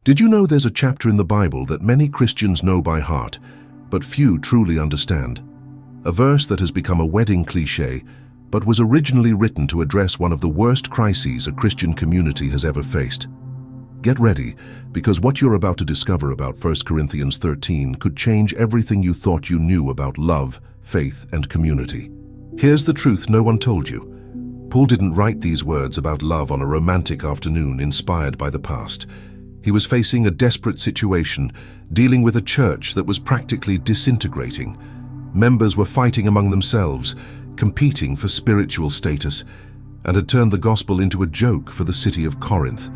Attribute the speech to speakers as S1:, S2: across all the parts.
S1: Did you know there's a chapter in the Bible that many Christians know by heart, but few truly understand? A verse that has become a wedding cliché, but was originally written to address one of the worst crises a Christian community has ever faced. Get ready, because what you're about to discover about 1 Corinthians 13 could change everything you thought you knew about love, faith, and community. Here's the truth no one told you. Paul didn't write these words about love on a romantic afternoon inspired by the past. He was facing a desperate situation, dealing with a church that was practically disintegrating. Members were fighting among themselves, competing for spiritual status, and had turned the gospel into a joke for the city of Corinth.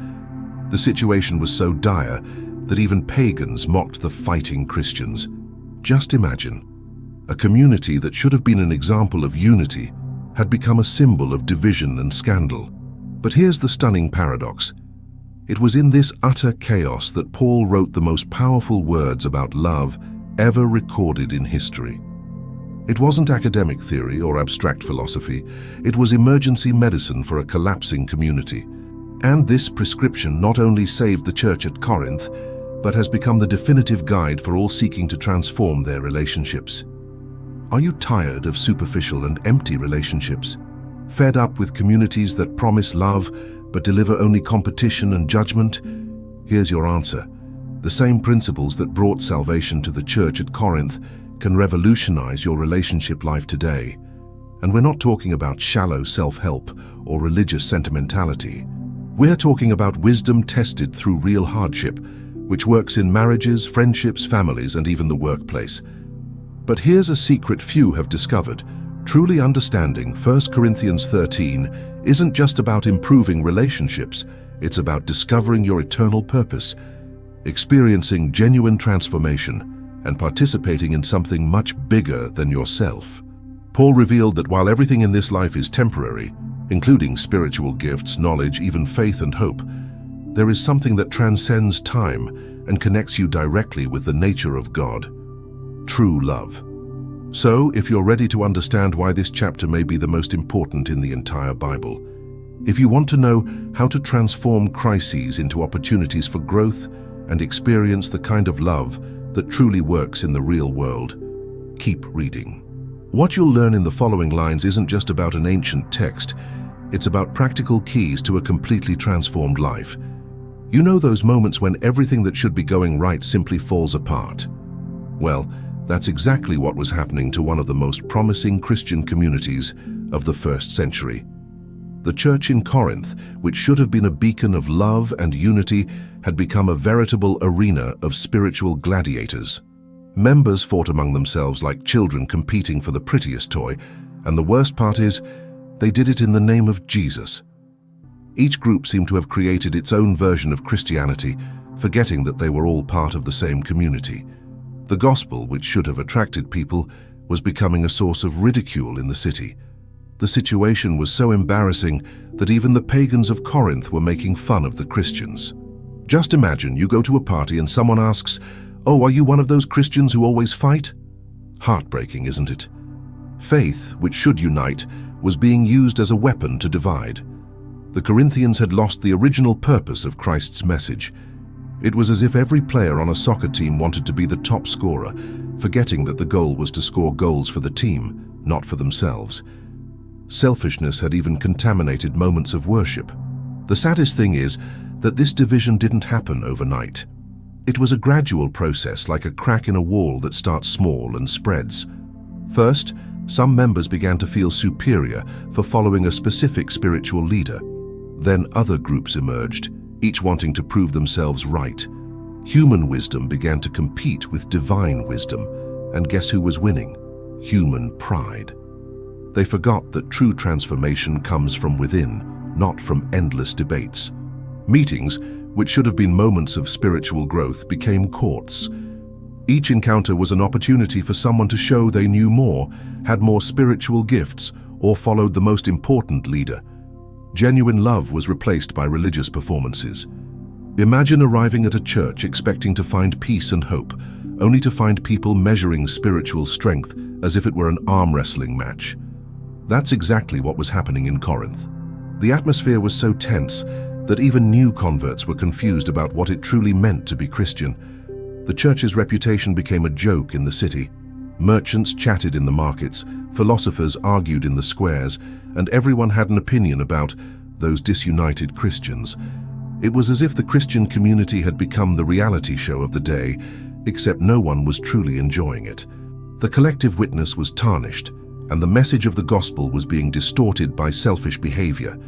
S1: The situation was so dire that even pagans mocked the fighting Christians. Just imagine, a community that should have been an example of unity had become a symbol of division and scandal. But here's the stunning paradox. It was in this utter chaos that Paul wrote the most powerful words about love ever recorded in history. It wasn't academic theory or abstract philosophy, it was emergency medicine for a collapsing community. And this prescription not only saved the church at Corinth, but has become the definitive guide for all seeking to transform their relationships. Are you tired of superficial and empty relationships? Fed up with communities that promise love but deliver only competition and judgment? Here's your answer. The same principles that brought salvation to the church at Corinth can revolutionize your relationship life today. And we're not talking about shallow self-help or religious sentimentality. We're talking about wisdom tested through real hardship, which works in marriages, friendships, families, and even the workplace. But here's a secret few have discovered. Truly understanding 1 Corinthians 13 isn't just about improving relationships, it's about discovering your eternal purpose, experiencing genuine transformation, and participating in something much bigger than yourself. Paul revealed that while everything in this life is temporary, including spiritual gifts, knowledge, even faith and hope, there is something that transcends time and connects you directly with the nature of God: true love. So, if you're ready to understand why this chapter may be the most important in the entire Bible, if you want to know how to transform crises into opportunities for growth and experience the kind of love that truly works in the real world, keep reading. What you'll learn in the following lines isn't just about an ancient text, it's about practical keys to a completely transformed life. You know those moments when everything that should be going right simply falls apart? Well, that's exactly what was happening to one of the most promising Christian communities of the first century. The church in Corinth, which should have been a beacon of love and unity, had become a veritable arena of spiritual gladiators. Members fought among themselves like children competing for the prettiest toy, and the worst part is, they did it in the name of Jesus. Each group seemed to have created its own version of Christianity, forgetting that they were all part of the same community. The gospel, which should have attracted people, was becoming a source of ridicule in the city. The situation was so embarrassing that even the pagans of Corinth were making fun of the Christians. Just imagine you go to a party and someone asks, "Oh, are you one of those Christians who always fight?" Heartbreaking, isn't it? Faith, which should unite, was being used as a weapon to divide. The Corinthians had lost the original purpose of Christ's message. It was as if every player on a soccer team wanted to be the top scorer, forgetting that the goal was to score goals for the team, not for themselves. Selfishness had even contaminated moments of worship. The saddest thing is that this division didn't happen overnight. It was a gradual process, like a crack in a wall that starts small and spreads. First, some members began to feel superior for following a specific spiritual leader. Then other groups emerged, each wanting to prove themselves right. Human wisdom began to compete with divine wisdom, and guess who was winning? Human pride. They forgot that true transformation comes from within, not from endless debates. Meetings, which should have been moments of spiritual growth, became courts. Each encounter was an opportunity for someone to show they knew more, had more spiritual gifts, or followed the most important leader. Genuine love was replaced by religious performances. Imagine arriving at a church expecting to find peace and hope, only to find people measuring spiritual strength as if it were an arm wrestling match. That's exactly what was happening in Corinth. The atmosphere was so tense that even new converts were confused about what it truly meant to be Christian. The church's reputation became a joke in the city. Merchants chatted in the markets, philosophers argued in the squares, and everyone had an opinion about those disunited Christians. It was as if the Christian community had become the reality show of the day, except no one was truly enjoying it. The collective witness was tarnished, and the message of the gospel was being distorted by selfish behavior.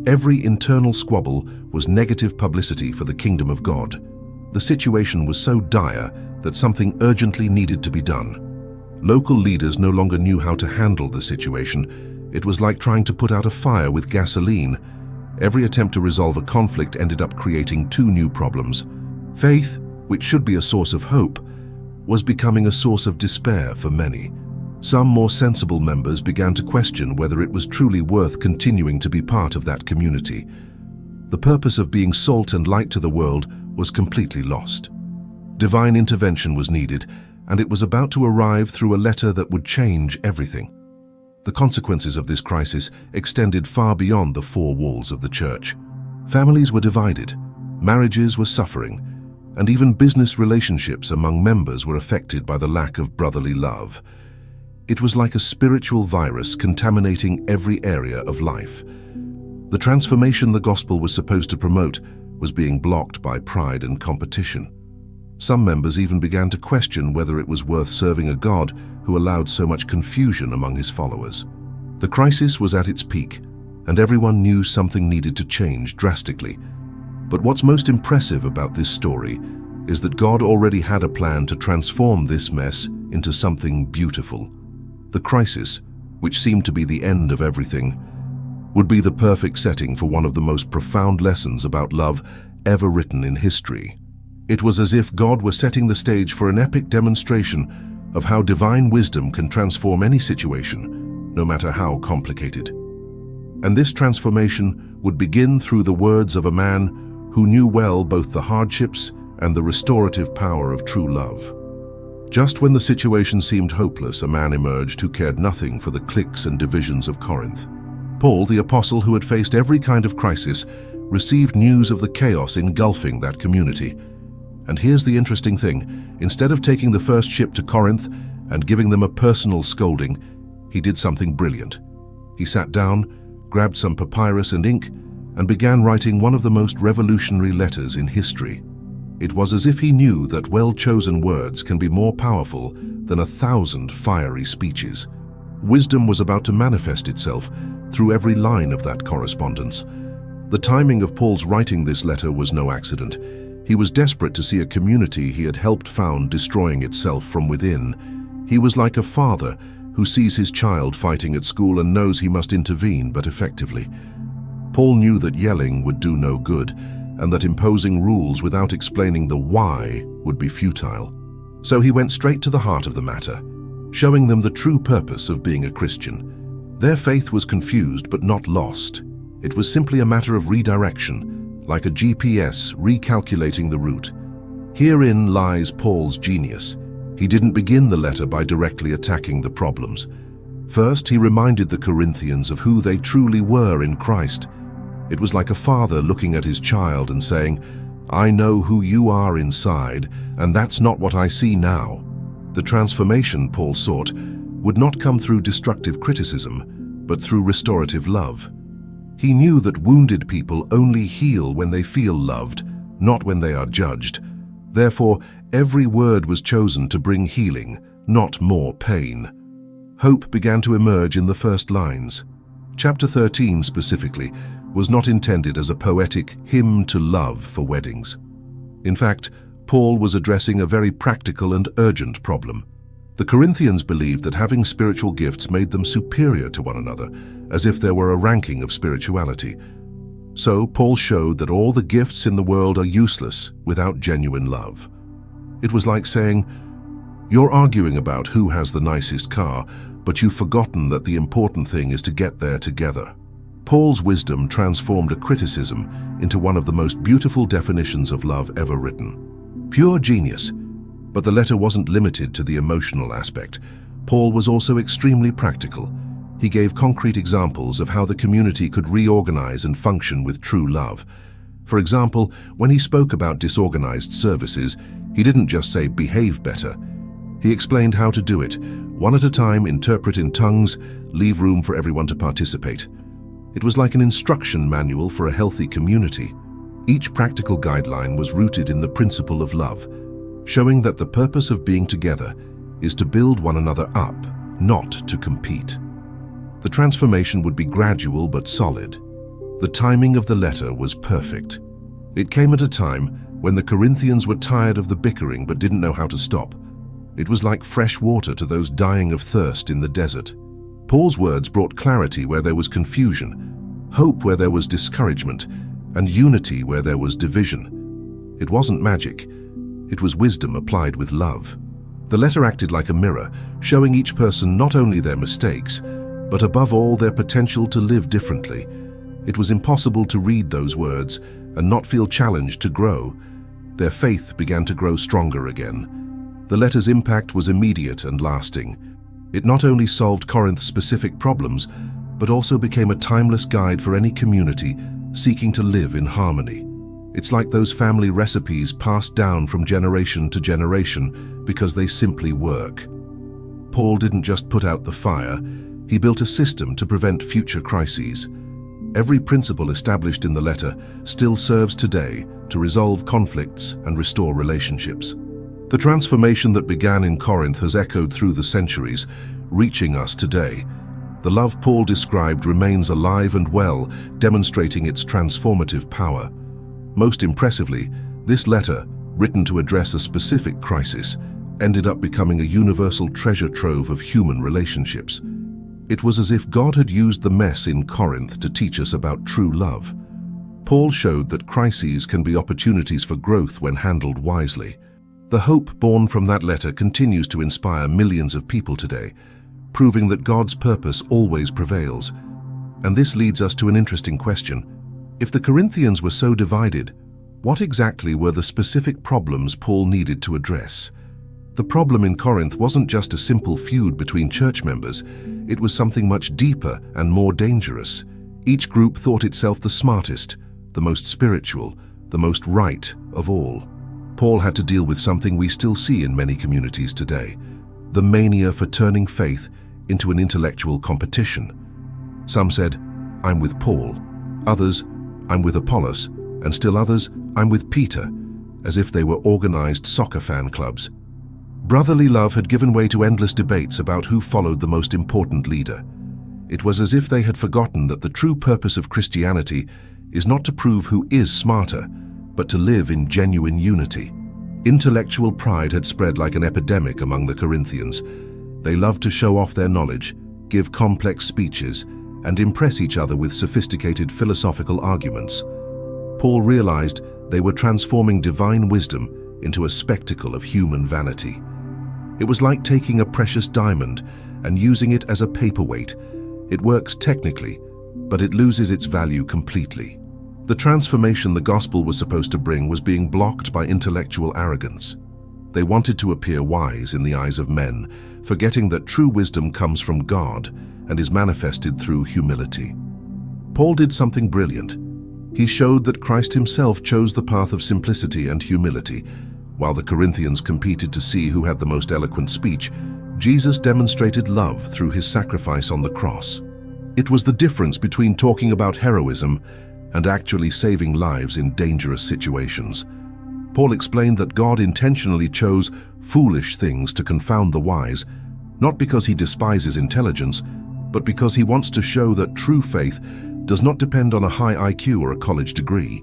S1: Every internal squabble was negative publicity for the kingdom of God. The situation was so dire that something urgently needed to be done. Local leaders no longer knew how to handle the situation. It was like trying to put out a fire with gasoline. Every attempt to resolve a conflict ended up creating two new problems. Faith, which should be a source of hope, was becoming a source of despair for many. Some more sensible members began to question whether it was truly worth continuing to be part of that community. The purpose of being salt and light to the world was completely lost. Divine intervention was needed, and it was about to arrive through a letter that would change everything. The consequences of this crisis extended far beyond the four walls of the church. Families were divided, marriages were suffering, and even business relationships among members were affected by the lack of brotherly love. It was like a spiritual virus contaminating every area of life. The transformation the gospel was supposed to promote was being blocked by pride and competition. Some members even began to question whether it was worth serving a God who allowed so much confusion among his followers. The crisis was at its peak, and everyone knew something needed to change drastically. But what's most impressive about this story is that God already had a plan to transform this mess into something beautiful. The crisis, which seemed to be the end of everything, would be the perfect setting for one of the most profound lessons about love ever written in history. It was as if God were setting the stage for an epic demonstration of how divine wisdom can transform any situation, no matter how complicated. And this transformation would begin through the words of a man who knew well both the hardships and the restorative power of true love. Just when the situation seemed hopeless, a man emerged who cared nothing for the cliques and divisions of Corinth. Paul, the apostle who had faced every kind of crisis, received news of the chaos engulfing that community. And here's the interesting thing: instead of taking the first ship to Corinth and giving them a personal scolding, he did something brilliant. He sat down, grabbed some papyrus and ink, and began writing one of the most revolutionary letters in history. It was as if he knew that well-chosen words can be more powerful than 1,000 fiery speeches. Wisdom was about to manifest itself through every line of that correspondence. The timing of Paul's writing this letter was no accident. He was desperate to see a community he had helped found destroying itself from within. He was like a father who sees his child fighting at school and knows he must intervene, but effectively. Paul knew that yelling would do no good, and that imposing rules without explaining the why would be futile. So he went straight to the heart of the matter, showing them the true purpose of being a Christian. Their faith was confused but not lost. It was simply a matter of redirection, like a GPS recalculating the route. Herein lies Paul's genius. He didn't begin the letter by directly attacking the problems. First, he reminded the Corinthians of who they truly were in Christ. It was like a father looking at his child and saying, "I know who you are inside, and that's not what I see now." The transformation Paul sought would not come through destructive criticism, but through restorative love. He knew that wounded people only heal when they feel loved, not when they are judged. Therefore, every word was chosen to bring healing, not more pain. Hope began to emerge in the first lines. Chapter 13 specifically was not intended as a poetic hymn to love for weddings. In fact, Paul was addressing a very practical and urgent problem. The Corinthians believed that having spiritual gifts made them superior to one another, as if there were a ranking of spirituality. So Paul showed that all the gifts in the world are useless without genuine love. It was like saying, "You're arguing about who has the nicest car, but you've forgotten that the important thing is to get there together." Paul's wisdom transformed a criticism into one of the most beautiful definitions of love ever written. Pure genius. But the letter wasn't limited to the emotional aspect. Paul was also extremely practical. He gave concrete examples of how the community could reorganize and function with true love. For example, when he spoke about disorganized services, he didn't just say, "Behave better." He explained how to do it, one at a time, interpret in tongues, leave room for everyone to participate. It was like an instruction manual for a healthy community. Each practical guideline was rooted in the principle of love, showing that the purpose of being together is to build one another up, not to compete. The transformation would be gradual but solid. The timing of the letter was perfect. It came at a time when the Corinthians were tired of the bickering but didn't know how to stop. It was like fresh water to those dying of thirst in the desert. Paul's words brought clarity where there was confusion, hope where there was discouragement, and unity where there was division. It wasn't magic. It was wisdom applied with love. The letter acted like a mirror, showing each person not only their mistakes, but above all their potential to live differently. It was impossible to read those words and not feel challenged to grow. Their faith began to grow stronger again. The letter's impact was immediate and lasting. It not only solved Corinth's specific problems, but also became a timeless guide for any community seeking to live in harmony. It's like those family recipes passed down from generation to generation because they simply work. Paul didn't just put out the fire, he built a system to prevent future crises. Every principle established in the letter still serves today to resolve conflicts and restore relationships. The transformation that began in Corinth has echoed through the centuries, reaching us today. The love Paul described remains alive and well, demonstrating its transformative power. Most impressively, this letter, written to address a specific crisis, ended up becoming a universal treasure trove of human relationships. It was as if God had used the mess in Corinth to teach us about true love. Paul showed that crises can be opportunities for growth when handled wisely. The hope born from that letter continues to inspire millions of people today, proving that God's purpose always prevails. And this leads us to an interesting question. If the Corinthians were so divided, what exactly were the specific problems Paul needed to address? The problem in Corinth wasn't just a simple feud between church members, it was something much deeper and more dangerous. Each group thought itself the smartest, the most spiritual, the most right of all. Paul had to deal with something we still see in many communities today, the mania for turning faith into an intellectual competition. Some said, "I'm with Paul," others, "I'm with Apollos," and still others, "I'm with Peter," as if they were organized soccer fan clubs. Brotherly love had given way to endless debates about who followed the most important leader. It was as if they had forgotten that the true purpose of Christianity is not to prove who is smarter, but to live in genuine unity. Intellectual pride had spread like an epidemic among the Corinthians. They loved to show off their knowledge, give complex speeches, and impress each other with sophisticated philosophical arguments. Paul realized they were transforming divine wisdom into a spectacle of human vanity. It was like taking a precious diamond and using it as a paperweight. It works technically, but it loses its value completely. The transformation the gospel was supposed to bring was being blocked by intellectual arrogance. They wanted to appear wise in the eyes of men, forgetting that true wisdom comes from God and is manifested through humility. Paul did something brilliant. He showed that Christ himself chose the path of simplicity and humility. While the Corinthians competed to see who had the most eloquent speech, Jesus demonstrated love through his sacrifice on the cross. It was the difference between talking about heroism and actually saving lives in dangerous situations. Paul explained that God intentionally chose foolish things to confound the wise, not because he despises intelligence, but because he wants to show that true faith does not depend on a high IQ or a college degree.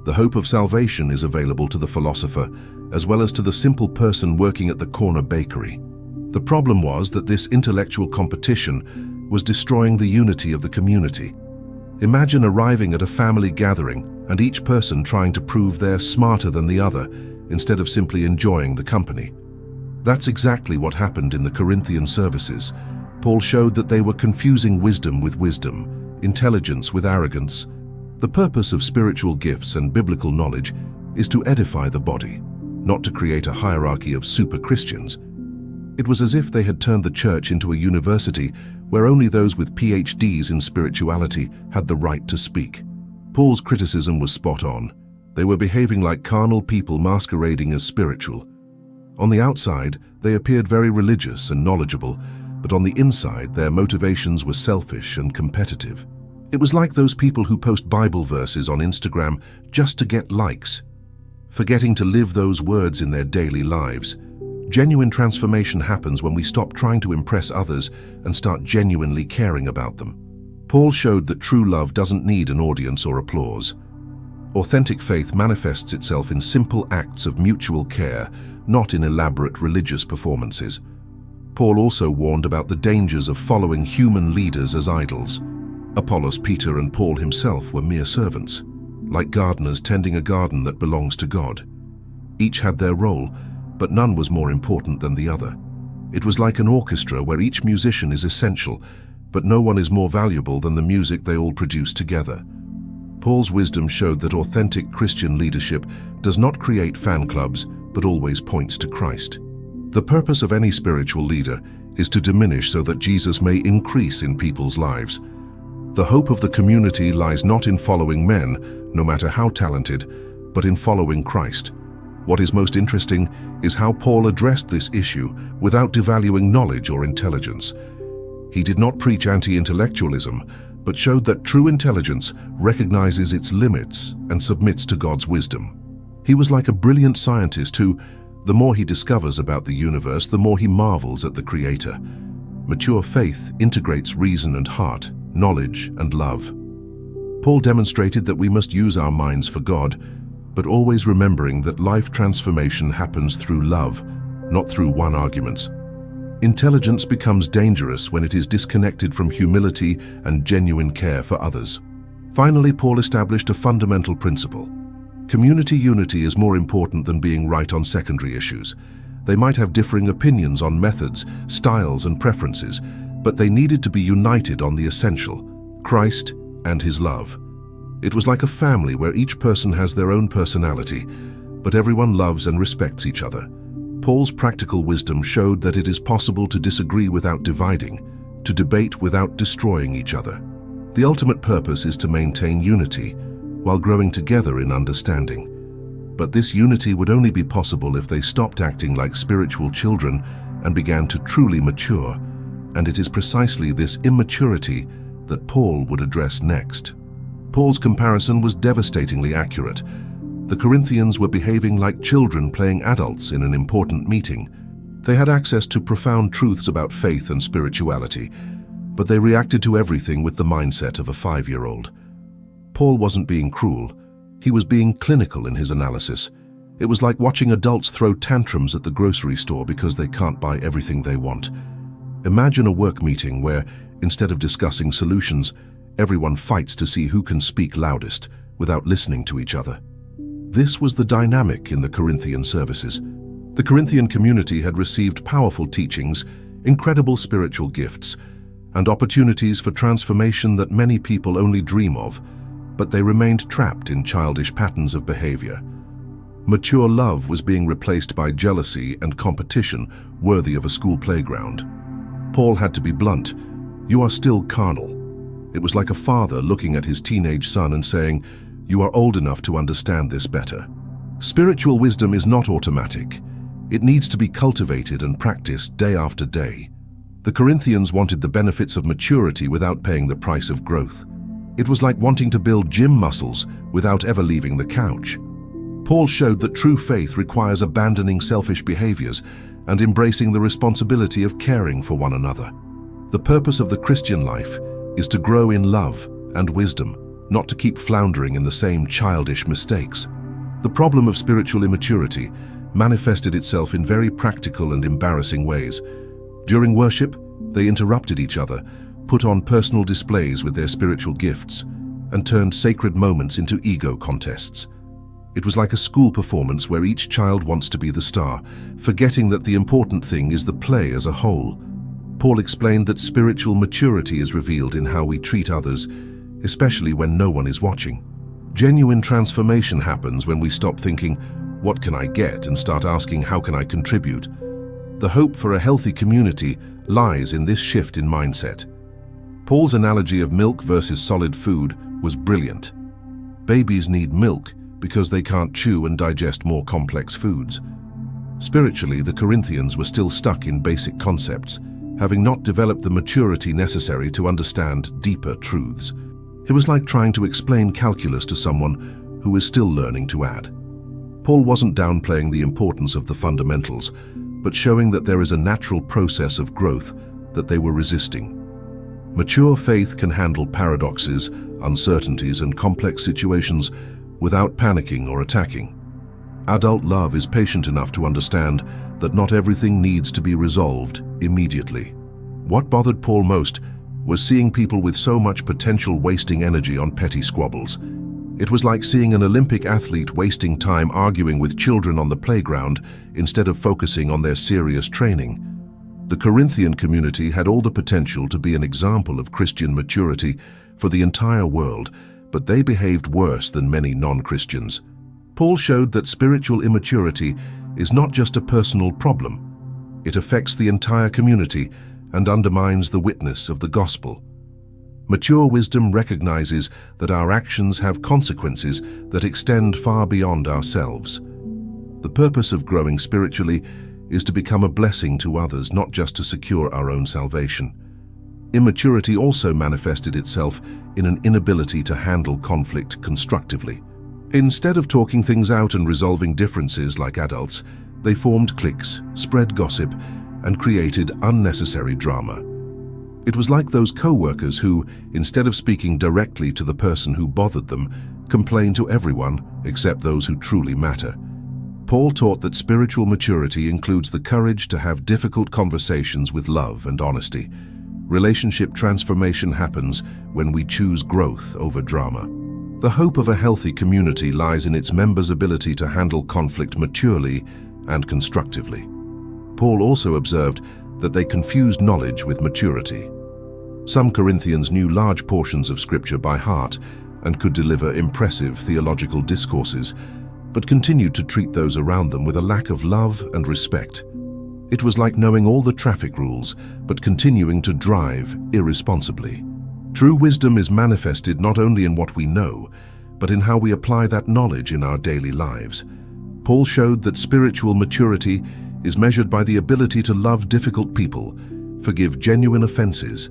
S1: The hope of salvation is available to the philosopher, as well as to the simple person working at the corner bakery. The problem was that this intellectual competition was destroying the unity of the community. Imagine arriving at a family gathering and each person trying to prove they're smarter than the other instead of simply enjoying the company. That's exactly what happened in the Corinthian services. Paul showed that they were confusing wisdom with wisdom, intelligence with arrogance. The purpose of spiritual gifts and biblical knowledge is to edify the body, not to create a hierarchy of super Christians. It was as if they had turned the church into a university where only those with PhDs in spirituality had the right to speak. Paul's criticism was spot on. They were behaving like carnal people masquerading as spiritual. On the outside, they appeared very religious and knowledgeable, but on the inside, their motivations were selfish and competitive. It was like those people who post Bible verses on Instagram just to get likes, forgetting to live those words in their daily lives. Genuine transformation happens when we stop trying to impress others and start genuinely caring about them. Paul showed that true love doesn't need an audience or applause. Authentic faith manifests itself in simple acts of mutual care, not in elaborate religious performances. Paul also warned about the dangers of following human leaders as idols. Apollos, Peter, and Paul himself were mere servants, like gardeners tending a garden that belongs to God. Each had their role, but none was more important than the other. It was like an orchestra where each musician is essential, but no one is more valuable than the music they all produce together. Paul's wisdom showed that authentic Christian leadership does not create fan clubs, but always points to Christ. The purpose of any spiritual leader is to diminish so that Jesus may increase in people's lives. The hope of the community lies not in following men, no matter how talented, but in following Christ. What is most interesting is how Paul addressed this issue without devaluing knowledge or intelligence. He did not preach anti-intellectualism, but showed that true intelligence recognizes its limits and submits to God's wisdom. He was like a brilliant scientist who, the more he discovers about the universe, the more he marvels at the Creator. Mature faith integrates reason and heart, knowledge and love. Paul demonstrated that we must use our minds for God, but always remembering that life transformation happens through love, not through won arguments. Intelligence becomes dangerous when it is disconnected from humility and genuine care for others. Finally, Paul established a fundamental principle. Community unity is more important than being right on secondary issues. They might have differing opinions on methods, styles, and preferences, but they needed to be united on the essential: Christ and His love. It was like a family where each person has their own personality, but everyone loves and respects each other. Paul's practical wisdom showed that it is possible to disagree without dividing, to debate without destroying each other. The ultimate purpose is to maintain unity, while growing together in understanding. But this unity would only be possible if they stopped acting like spiritual children and began to truly mature, and it is precisely this immaturity that Paul would address next. Paul's comparison was devastatingly accurate. The Corinthians were behaving like children playing adults in an important meeting. They had access to profound truths about faith and spirituality, but they reacted to everything with the mindset of a 5-year-old. Paul wasn't being cruel. He was being clinical in his analysis. It was like watching adults throw tantrums at the grocery store because they can't buy everything they want. Imagine a work meeting where, instead of discussing solutions, everyone fights to see who can speak loudest without listening to each other. This was the dynamic in the Corinthian services. The Corinthian community had received powerful teachings, incredible spiritual gifts, and opportunities for transformation that many people only dream of, but they remained trapped in childish patterns of behavior. Mature love was being replaced by jealousy and competition worthy of a school playground. Paul had to be blunt. You are still carnal. It was like a father looking at his teenage son and saying, you are old enough to understand this better. Spiritual wisdom is not automatic. It needs to be cultivated and practiced day after day. The Corinthians wanted the benefits of maturity without paying the price of growth. It was like wanting to build gym muscles without ever leaving the couch. Paul showed that true faith requires abandoning selfish behaviors and embracing the responsibility of caring for one another. The purpose of the Christian life is to grow in love and wisdom, not to keep floundering in the same childish mistakes. The problem of spiritual immaturity manifested itself in very practical and embarrassing ways. During worship, they interrupted each other, put on personal displays with their spiritual gifts, and turned sacred moments into ego contests. It was like a school performance where each child wants to be the star, forgetting that the important thing is the play as a whole. Paul explained that spiritual maturity is revealed in how we treat others, especially when no one is watching. Genuine transformation happens when we stop thinking, what can I get, and start asking, how can I contribute? The hope for a healthy community lies in this shift in mindset. Paul's analogy of milk versus solid food was brilliant. Babies need milk because they can't chew and digest more complex foods. Spiritually, the Corinthians were still stuck in basic concepts, having not developed the maturity necessary to understand deeper truths. It was like trying to explain calculus to someone who is still learning to add. Paul wasn't downplaying the importance of the fundamentals, but showing that there is a natural process of growth that they were resisting. Mature faith can handle paradoxes, uncertainties, and complex situations without panicking or attacking. Adult love is patient enough to understand that not everything needs to be resolved immediately. What bothered Paul most was seeing people with so much potential wasting energy on petty squabbles. It was like seeing an Olympic athlete wasting time arguing with children on the playground instead of focusing on their serious training. The Corinthian community had all the potential to be an example of Christian maturity for the entire world, but they behaved worse than many non-Christians. Paul showed that spiritual immaturity is not just a personal problem. It affects the entire community and undermines the witness of the gospel. Mature wisdom recognizes that our actions have consequences that extend far beyond ourselves. The purpose of growing spiritually is to become a blessing to others, not just to secure our own salvation. Immaturity also manifested itself in an inability to handle conflict constructively. Instead of talking things out and resolving differences like adults, they formed cliques, spread gossip, and created unnecessary drama. It was like those co-workers who, instead of speaking directly to the person who bothered them, complained to everyone except those who truly matter. Paul taught that spiritual maturity includes the courage to have difficult conversations with love and honesty. Relationship transformation happens when we choose growth over drama. The hope of a healthy community lies in its members' ability to handle conflict maturely and constructively. Paul also observed that they confused knowledge with maturity. Some Corinthians knew large portions of Scripture by heart and could deliver impressive theological discourses, but continued to treat those around them with a lack of love and respect. It was like knowing all the traffic rules, but continuing to drive irresponsibly. True wisdom is manifested not only in what we know, but in how we apply that knowledge in our daily lives. Paul showed that spiritual maturity is measured by the ability to love difficult people, forgive genuine offenses,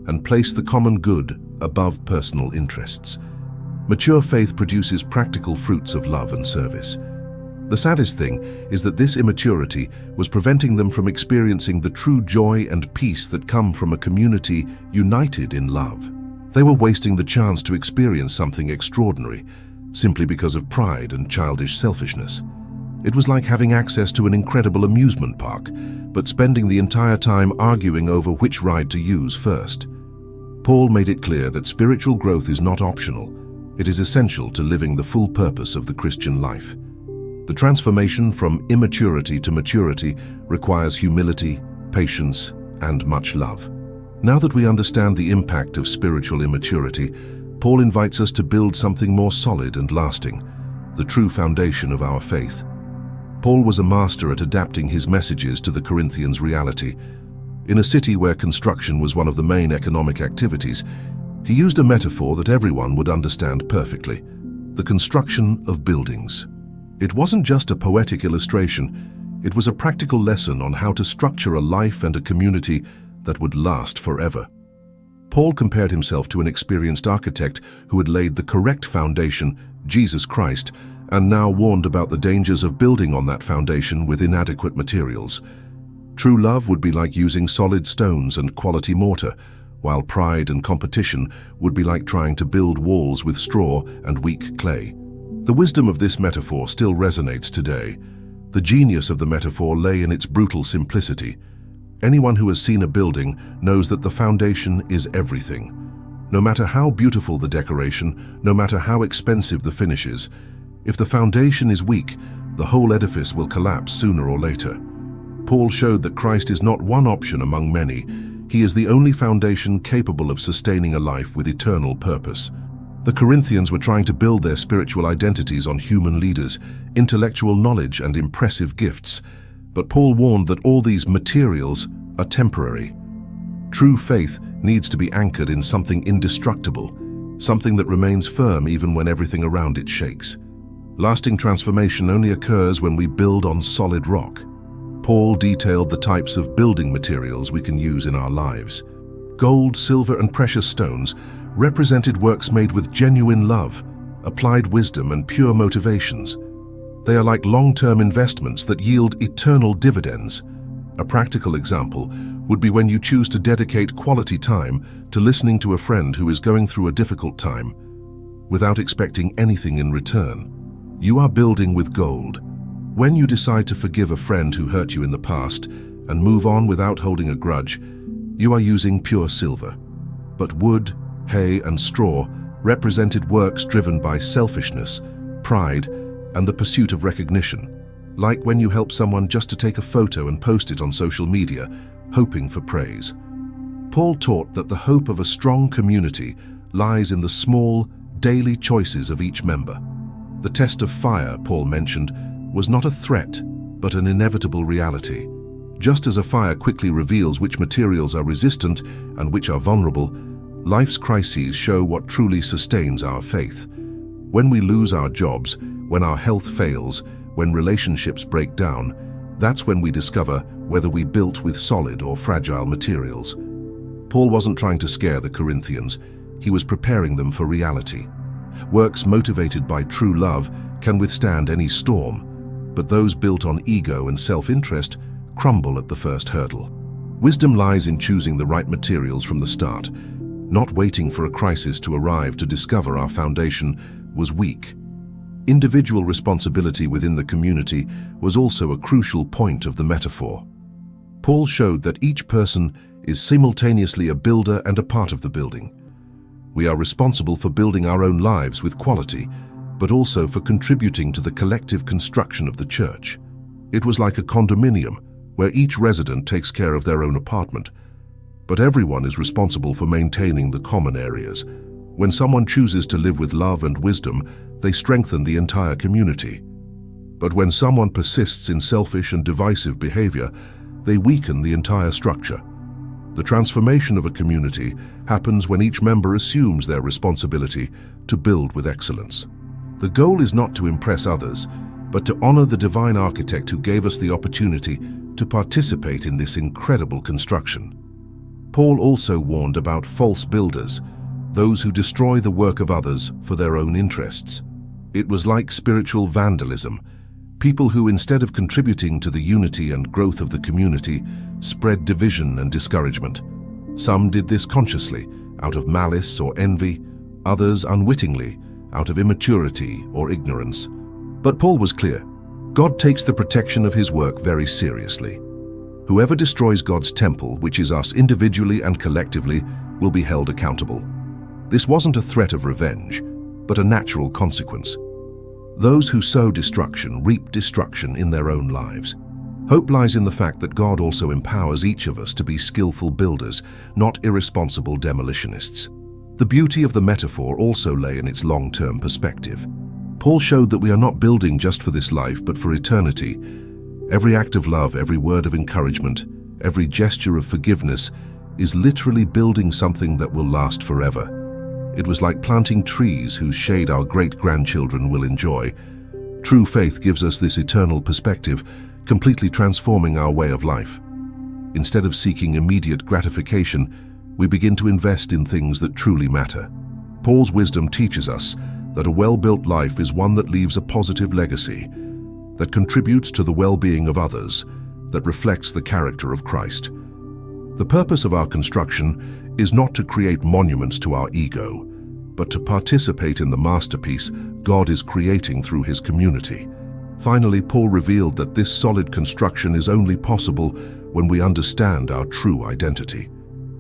S1: and place the common good above personal interests. Mature faith produces practical fruits of love and service. The saddest thing is that this immaturity was preventing them from experiencing the true joy and peace that come from a community united in love. They were wasting the chance to experience something extraordinary simply because of pride and childish selfishness. It was like having access to an incredible amusement park, but spending the entire time arguing over which ride to use first. Paul made it clear that spiritual growth is not optional. It is essential to living the full purpose of the Christian life. The transformation from immaturity to maturity requires humility, patience, and much love. Now that we understand the impact of spiritual immaturity, Paul invites us to build something more solid and lasting, the true foundation of our faith. Paul was a master at adapting his messages to the Corinthians' reality. In a city where construction was one of the main economic activities, he used a metaphor that everyone would understand perfectly: the construction of buildings. It wasn't just a poetic illustration, it was a practical lesson on how to structure a life and a community that would last forever. Paul compared himself to an experienced architect who had laid the correct foundation, Jesus Christ, and now warned about the dangers of building on that foundation with inadequate materials. True love would be like using solid stones and quality mortar, while pride and competition would be like trying to build walls with straw and weak clay. The wisdom of this metaphor still resonates today. The genius of the metaphor lay in its brutal simplicity. Anyone who has seen a building knows that the foundation is everything. No matter how beautiful the decoration, no matter how expensive the finishes, if the foundation is weak, the whole edifice will collapse sooner or later. Paul showed that Christ is not one option among many. He is the only foundation capable of sustaining a life with eternal purpose. The Corinthians were trying to build their spiritual identities on human leaders, intellectual knowledge, and impressive gifts, but Paul warned that all these materials are temporary. True faith needs to be anchored in something indestructible, something that remains firm even when everything around it shakes. Lasting transformation only occurs when we build on solid rock. Paul detailed the types of building materials we can use in our lives. Gold, silver, and precious stones represented works made with genuine love, applied wisdom, and pure motivations. They are like long-term investments that yield eternal dividends. A practical example would be when you choose to dedicate quality time to listening to a friend who is going through a difficult time, without expecting anything in return. You are building with gold. When you decide to forgive a friend who hurt you in the past and move on without holding a grudge, you are using pure silver. But wood, hay, and straw represented works driven by selfishness, pride, and the pursuit of recognition, like when you help someone just to take a photo and post it on social media, hoping for praise. Paul taught that the hope of a strong community lies in the small, daily choices of each member. The test of fire, Paul mentioned, was not a threat, but an inevitable reality. Just as a fire quickly reveals which materials are resistant and which are vulnerable, life's crises show what truly sustains our faith. When we lose our jobs, when our health fails, when relationships break down, that's when we discover whether we built with solid or fragile materials. Paul wasn't trying to scare the Corinthians, he was preparing them for reality. Works motivated by true love can withstand any storm, but those built on ego and self-interest crumble at the first hurdle. Wisdom lies in choosing the right materials from the start, not waiting for a crisis to arrive to discover our foundation was weak. Individual responsibility within the community was also a crucial point of the metaphor. Paul showed that each person is simultaneously a builder and a part of the building. We are responsible for building our own lives with quality, but also for contributing to the collective construction of the church. It was like a condominium, where each resident takes care of their own apartment, but everyone is responsible for maintaining the common areas. When someone chooses to live with love and wisdom, they strengthen the entire community. But when someone persists in selfish and divisive behavior, they weaken the entire structure. The transformation of a community happens when each member assumes their responsibility to build with excellence. The goal is not to impress others, but to honor the divine architect who gave us the opportunity to participate in this incredible construction. Paul also warned about false builders, those who destroy the work of others for their own interests. It was like spiritual vandalism, people who, instead of contributing to the unity and growth of the community, spread division and discouragement. Some did this consciously, out of malice or envy, others unwittingly, out of immaturity or ignorance. But Paul was clear. God takes the protection of his work very seriously. Whoever destroys God's temple, which is us individually and collectively, will be held accountable. This wasn't a threat of revenge, but a natural consequence. Those who sow destruction reap destruction in their own lives. Hope lies in the fact that God also empowers each of us to be skillful builders, not irresponsible demolitionists. The beauty of the metaphor also lay in its long-term perspective. Paul showed that we are not building just for this life, but for eternity. Every act of love, every word of encouragement, every gesture of forgiveness is literally building something that will last forever. It was like planting trees whose shade our great-grandchildren will enjoy. True faith gives us this eternal perspective, completely transforming our way of life. Instead of seeking immediate gratification, we begin to invest in things that truly matter. Paul's wisdom teaches us that a well-built life is one that leaves a positive legacy, that contributes to the well-being of others, that reflects the character of Christ. The purpose of our construction is not to create monuments to our ego, but to participate in the masterpiece God is creating through his community. Finally, Paul revealed that this solid construction is only possible when we understand our true identity.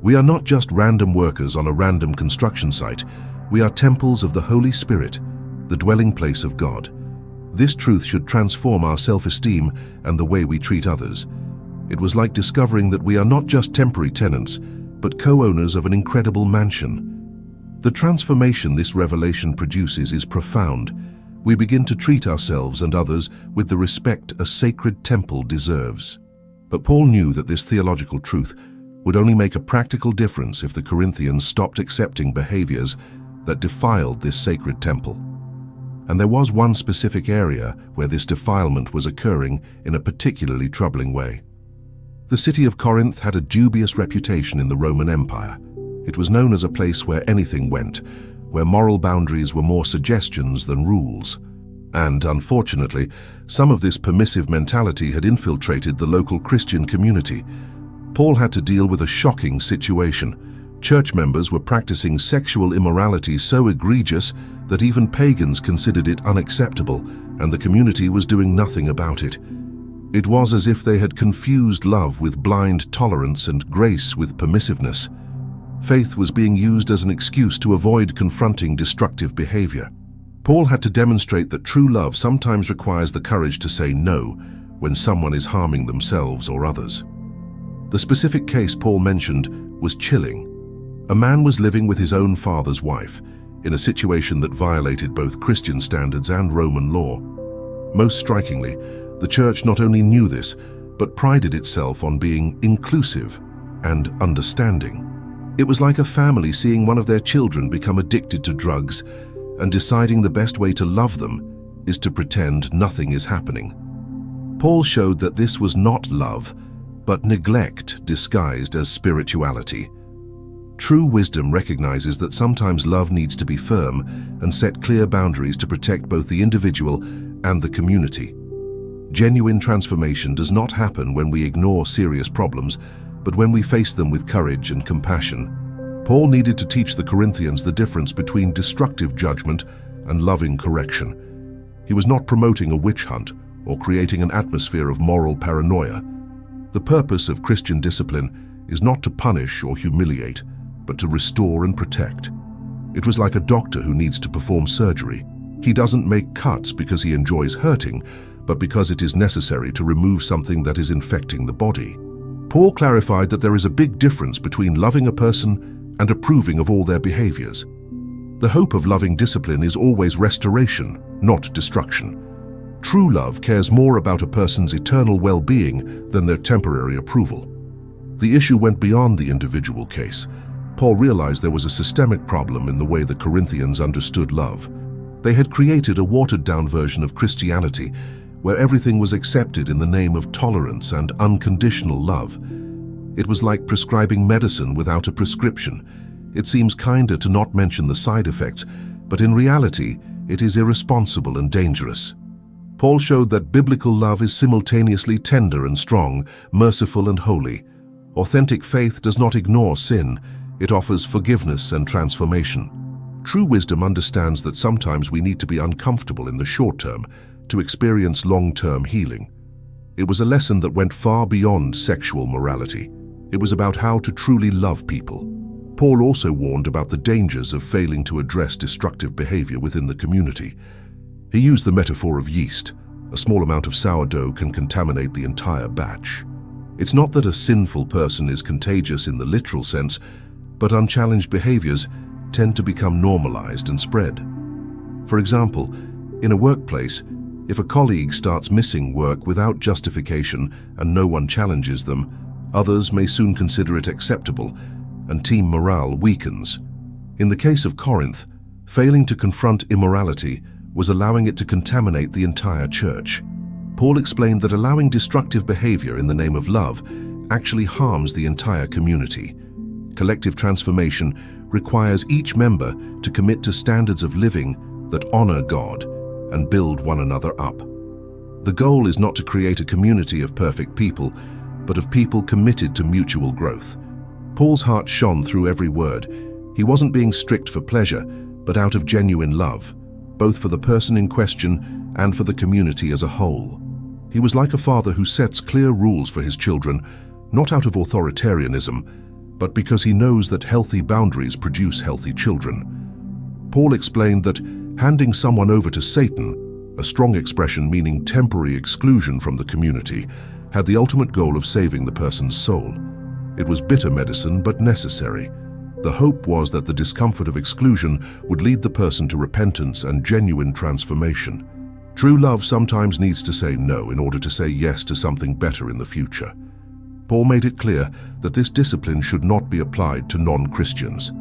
S1: We are not just random workers on a random construction site. We are temples of the Holy Spirit, the dwelling place of God. This truth should transform our self-esteem and the way we treat others. It was like discovering that we are not just temporary tenants, but co-owners of an incredible mansion. The transformation this revelation produces is profound. We begin to treat ourselves and others with the respect a sacred temple deserves. But Paul knew that this theological truth would only make a practical difference if the Corinthians stopped accepting behaviors that defiled this sacred temple. And there was one specific area where this defilement was occurring in a particularly troubling way. The city of Corinth had a dubious reputation in the Roman Empire. It was known as a place where anything went, where moral boundaries were more suggestions than rules. And, unfortunately, some of this permissive mentality had infiltrated the local Christian community. Paul had to deal with a shocking situation. Church members were practicing sexual immorality so egregious that even pagans considered it unacceptable, and the community was doing nothing about it. It was as if they had confused love with blind tolerance and grace with permissiveness. Faith was being used as an excuse to avoid confronting destructive behavior. Paul had to demonstrate that true love sometimes requires the courage to say no when someone is harming themselves or others. The specific case Paul mentioned was chilling. A man was living with his own father's wife in a situation that violated both Christian standards and Roman law. Most strikingly, the church not only knew this, but prided itself on being inclusive and understanding. It was like a family seeing one of their children become addicted to drugs and deciding the best way to love them is to pretend nothing is happening. Paul showed that this was not love, but neglect disguised as spirituality. True wisdom recognizes that sometimes love needs to be firm and set clear boundaries to protect both the individual and the community. Genuine transformation does not happen when we ignore serious problems, but when we face them with courage and compassion. Paul needed to teach the Corinthians the difference between destructive judgment and loving correction. He was not promoting a witch hunt or creating an atmosphere of moral paranoia. The purpose of Christian discipline is not to punish or humiliate, but to restore and protect. It was like a doctor who needs to perform surgery. He doesn't make cuts because he enjoys hurting, but because it is necessary to remove something that is infecting the body. Paul clarified that there is a big difference between loving a person and approving of all their behaviors. The hope of loving discipline is always restoration, not destruction. True love cares more about a person's eternal well-being than their temporary approval. The issue went beyond the individual case. Paul realized there was a systemic problem in the way the Corinthians understood love. They had created a watered-down version of Christianity where everything was accepted in the name of tolerance and unconditional love. It was like prescribing medicine without a prescription. It seems kinder to not mention the side effects, but in reality, it is irresponsible and dangerous. Paul showed that biblical love is simultaneously tender and strong, merciful and holy. Authentic faith does not ignore sin. It offers forgiveness and transformation. True wisdom understands that sometimes we need to be uncomfortable in the short term to experience long-term healing. It was a lesson that went far beyond sexual morality. It was about how to truly love people. Paul also warned about the dangers of failing to address destructive behavior within the community. He used the metaphor of yeast. A small amount of sourdough can contaminate the entire batch. It's not that a sinful person is contagious in the literal sense, but unchallenged behaviors tend to become normalized and spread. For example, in a workplace, if a colleague starts missing work without justification and no one challenges them, others may soon consider it acceptable, and team morale weakens. In the case of Corinth, failing to confront immorality was allowing it to contaminate the entire church. Paul explained that allowing destructive behavior in the name of love actually harms the entire community. Collective transformation requires each member to commit to standards of living that honor God and build one another up. The goal is not to create a community of perfect people, but of people committed to mutual growth. Paul's heart shone through every word. He wasn't being strict for pleasure, but out of genuine love, both for the person in question and for the community as a whole. He was like a father who sets clear rules for his children, not out of authoritarianism, but because he knows that healthy boundaries produce healthy children. Paul explained that handing someone over to Satan, a strong expression meaning temporary exclusion from the community, had the ultimate goal of saving the person's soul. It was bitter medicine, but necessary. The hope was that the discomfort of exclusion would lead the person to repentance and genuine transformation. True love sometimes needs to say no in order to say yes to something better in the future. Paul made it clear that this discipline should not be applied to non-Christians.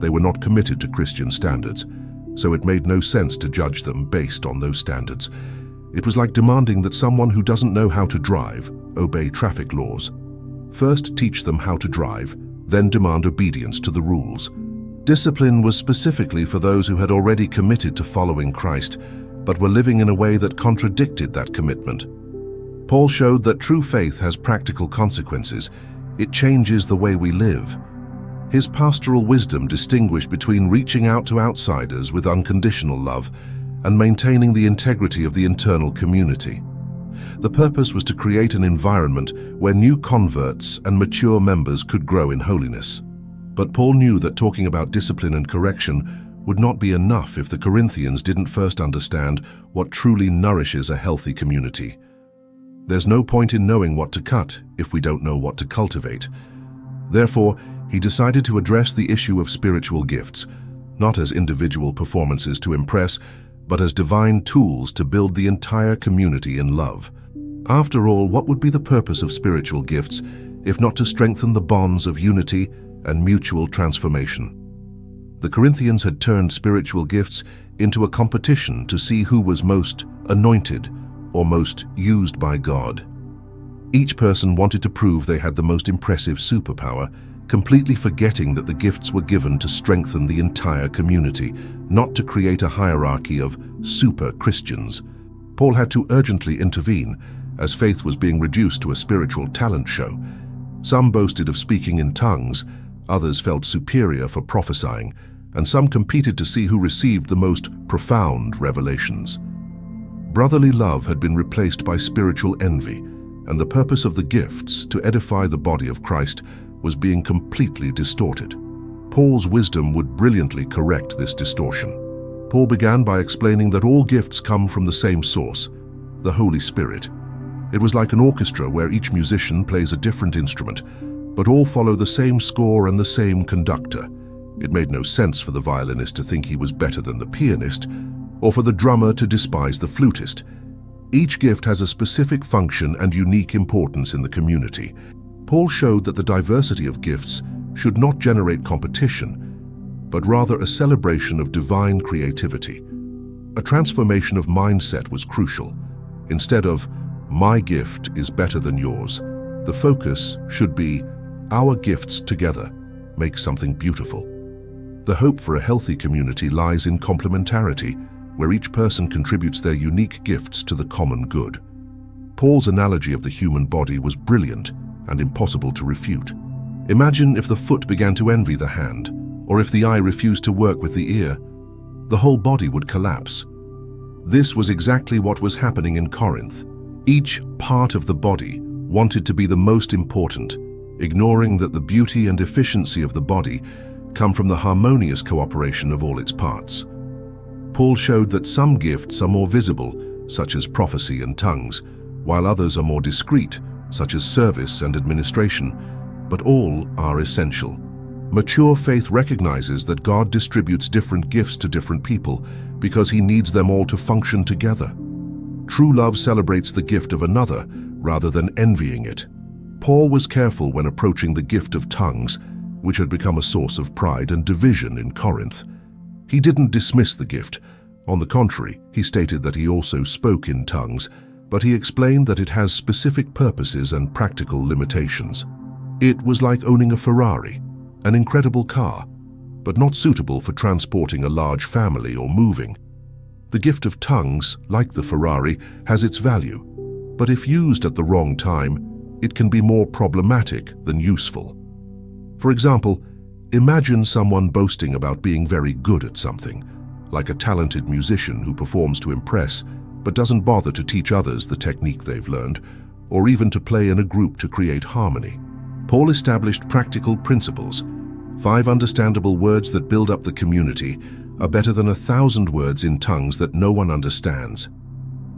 S1: they were not committed to Christian standards, so it made no sense to judge them based on those standards. It was like demanding that someone who doesn't know how to drive obey traffic laws. First teach them how to drive, then demand obedience to the rules. Discipline was specifically for those who had already committed to following Christ, but were living in a way that contradicted that commitment. Paul showed that true faith has practical consequences. It changes the way we live. His pastoral wisdom distinguished between reaching out to outsiders with unconditional love and maintaining the integrity of the internal community. The purpose was to create an environment where new converts and mature members could grow in holiness. But Paul knew that talking about discipline and correction would not be enough if the Corinthians didn't first understand what truly nourishes a healthy community. There's no point in knowing what to cut if we don't know what to cultivate. Therefore, he decided to address the issue of spiritual gifts, not as individual performances to impress, but as divine tools to build the entire community in love. After all, what would be the purpose of spiritual gifts if not to strengthen the bonds of unity and mutual transformation? The Corinthians had turned spiritual gifts into a competition to see who was most anointed or most used by God. Each person wanted to prove they had the most impressive superpower, completely forgetting that the gifts were given to strengthen the entire community, not to create a hierarchy of super Christians. Paul had to urgently intervene, as faith was being reduced to a spiritual talent show. Some boasted of speaking in tongues, others felt superior for prophesying, and some competed to see who received the most profound revelations. Brotherly love had been replaced by spiritual envy, and the purpose of the gifts, to edify the body of Christ, was being completely distorted. Paul's wisdom would brilliantly correct this distortion. Paul began by explaining that all gifts come from the same source, the Holy Spirit. It was like an orchestra where each musician plays a different instrument, but all follow the same score and the same conductor. It made no sense for the violinist to think he was better than the pianist, or for the drummer to despise the flutist. Each gift has a specific function and unique importance in the community. Paul showed that the diversity of gifts should not generate competition, but rather a celebration of divine creativity. A transformation of mindset was crucial. Instead of, "My gift is better than yours," the focus should be, "Our gifts together make something beautiful." The hope for a healthy community lies in complementarity, where each person contributes their unique gifts to the common good. Paul's analogy of the human body was brilliant and impossible to refute. Imagine if the foot began to envy the hand, or if the eye refused to work with the ear. The whole body would collapse. This was exactly what was happening in Corinth. Each part of the body wanted to be the most important, ignoring that the beauty and efficiency of the body come from the harmonious cooperation of all its parts. Paul showed that some gifts are more visible, such as prophecy and tongues, while others are more discreet, such as service and administration, but all are essential. Mature faith recognizes that God distributes different gifts to different people because he needs them all to function together. True love celebrates the gift of another rather than envying it. Paul was careful when approaching the gift of tongues, which had become a source of pride and division in Corinth. He didn't dismiss the gift. On the contrary, he stated that he also spoke in tongues, but he explained that it has specific purposes and practical limitations. It was like owning a Ferrari, an incredible car, but not suitable for transporting a large family or moving. The gift of tongues, like the Ferrari, has its value, but if used at the wrong time, it can be more problematic than useful. For example, imagine someone boasting about being very good at something, like a talented musician who performs to impress, but doesn't bother to teach others the technique they've learned, or even to play in a group to create harmony. Paul established practical principles. 5 understandable words that build up the community are better than 1,000 words in tongues that no one understands.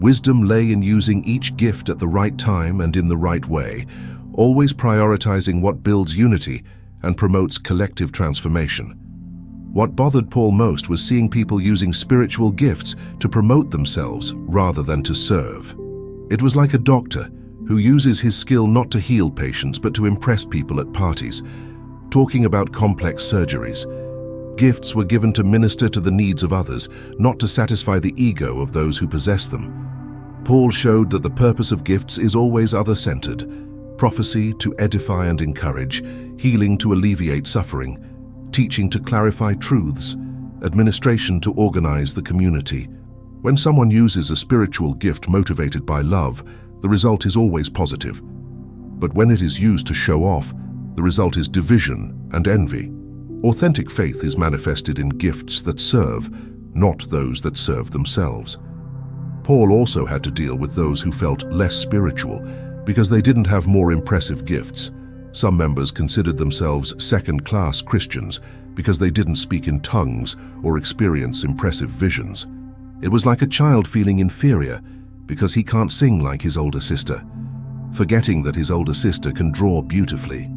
S1: Wisdom lay in using each gift at the right time and in the right way, always prioritizing what builds unity and promotes collective transformation. What bothered Paul most was seeing people using spiritual gifts to promote themselves rather than to serve. It was like a doctor who uses his skill not to heal patients but to impress people at parties, talking about complex surgeries. Gifts were given to minister to the needs of others, not to satisfy the ego of those who possess them. Paul showed that the purpose of gifts is always other-centered: prophecy to edify and encourage, healing to alleviate suffering, teaching to clarify truths, administration to organize the community. When someone uses a spiritual gift motivated by love, the result is always positive. But when it is used to show off, the result is division and envy. Authentic faith is manifested in gifts that serve, not those that serve themselves. Paul also had to deal with those who felt less spiritual because they didn't have more impressive gifts. Some members considered themselves second-class Christians because they didn't speak in tongues or experience impressive visions. It was like a child feeling inferior because he can't sing like his older sister, forgetting that his older sister can draw beautifully.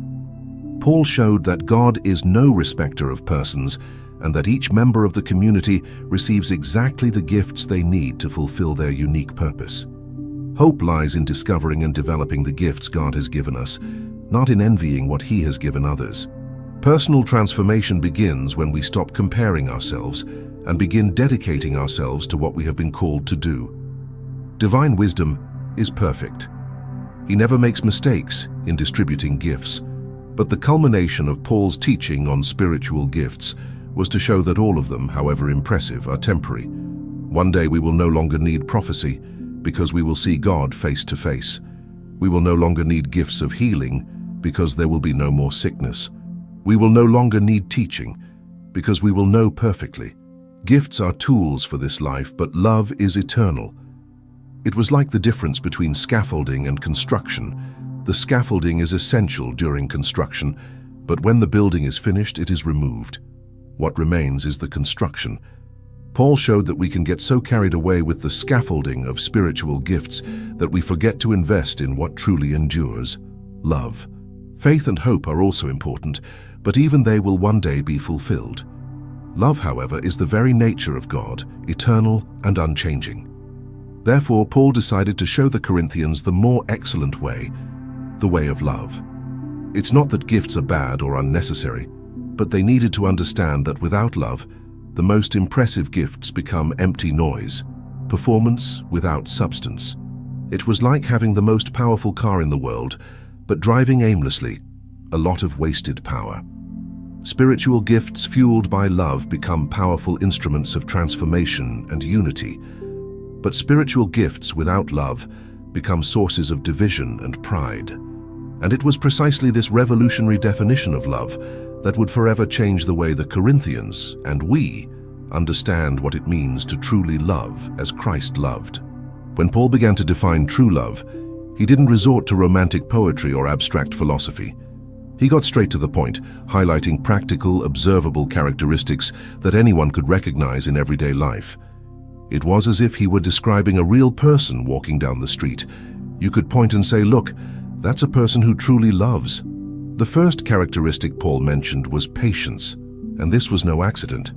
S1: Paul showed that God is no respecter of persons and that each member of the community receives exactly the gifts they need to fulfill their unique purpose. Hope lies in discovering and developing the gifts God has given us, not in envying what He has given others. Personal transformation begins when we stop comparing ourselves and begin dedicating ourselves to what we have been called to do. Divine wisdom is perfect. He never makes mistakes in distributing gifts. But the culmination of Paul's teaching on spiritual gifts was to show that all of them, however impressive, are temporary. One day we will no longer need prophecy because we will see God face to face. We will no longer need gifts of healing because there will be no more sickness. We will no longer need teaching because we will know perfectly. Gifts are tools for this life, but love is eternal. It was like the difference between scaffolding and construction. The scaffolding is essential during construction, but when the building is finished, it is removed. What remains is the construction. Paul showed that we can get so carried away with the scaffolding of spiritual gifts that we forget to invest in what truly endures: love. Faith and hope are also important, but even they will one day be fulfilled. Love, however, is the very nature of God, eternal and unchanging. Therefore, Paul decided to show the Corinthians the more excellent way, the way of love. It's not that gifts are bad or unnecessary, but they needed to understand that without love, the most impressive gifts become empty noise, performance without substance. It was like having the most powerful car in the world, but driving aimlessly, a lot of wasted power. Spiritual gifts fueled by love become powerful instruments of transformation and unity, but spiritual gifts without love become sources of division and pride. And it was precisely this revolutionary definition of love that would forever change the way the Corinthians and we understand what it means to truly love as Christ loved. When Paul began to define true love, he didn't resort to romantic poetry or abstract philosophy. He got straight to the point, highlighting practical, observable characteristics that anyone could recognize in everyday life. It was as if he were describing a real person walking down the street. You could point and say, "Look, that's a person who truly loves." The first characteristic Paul mentioned was patience, and this was no accident.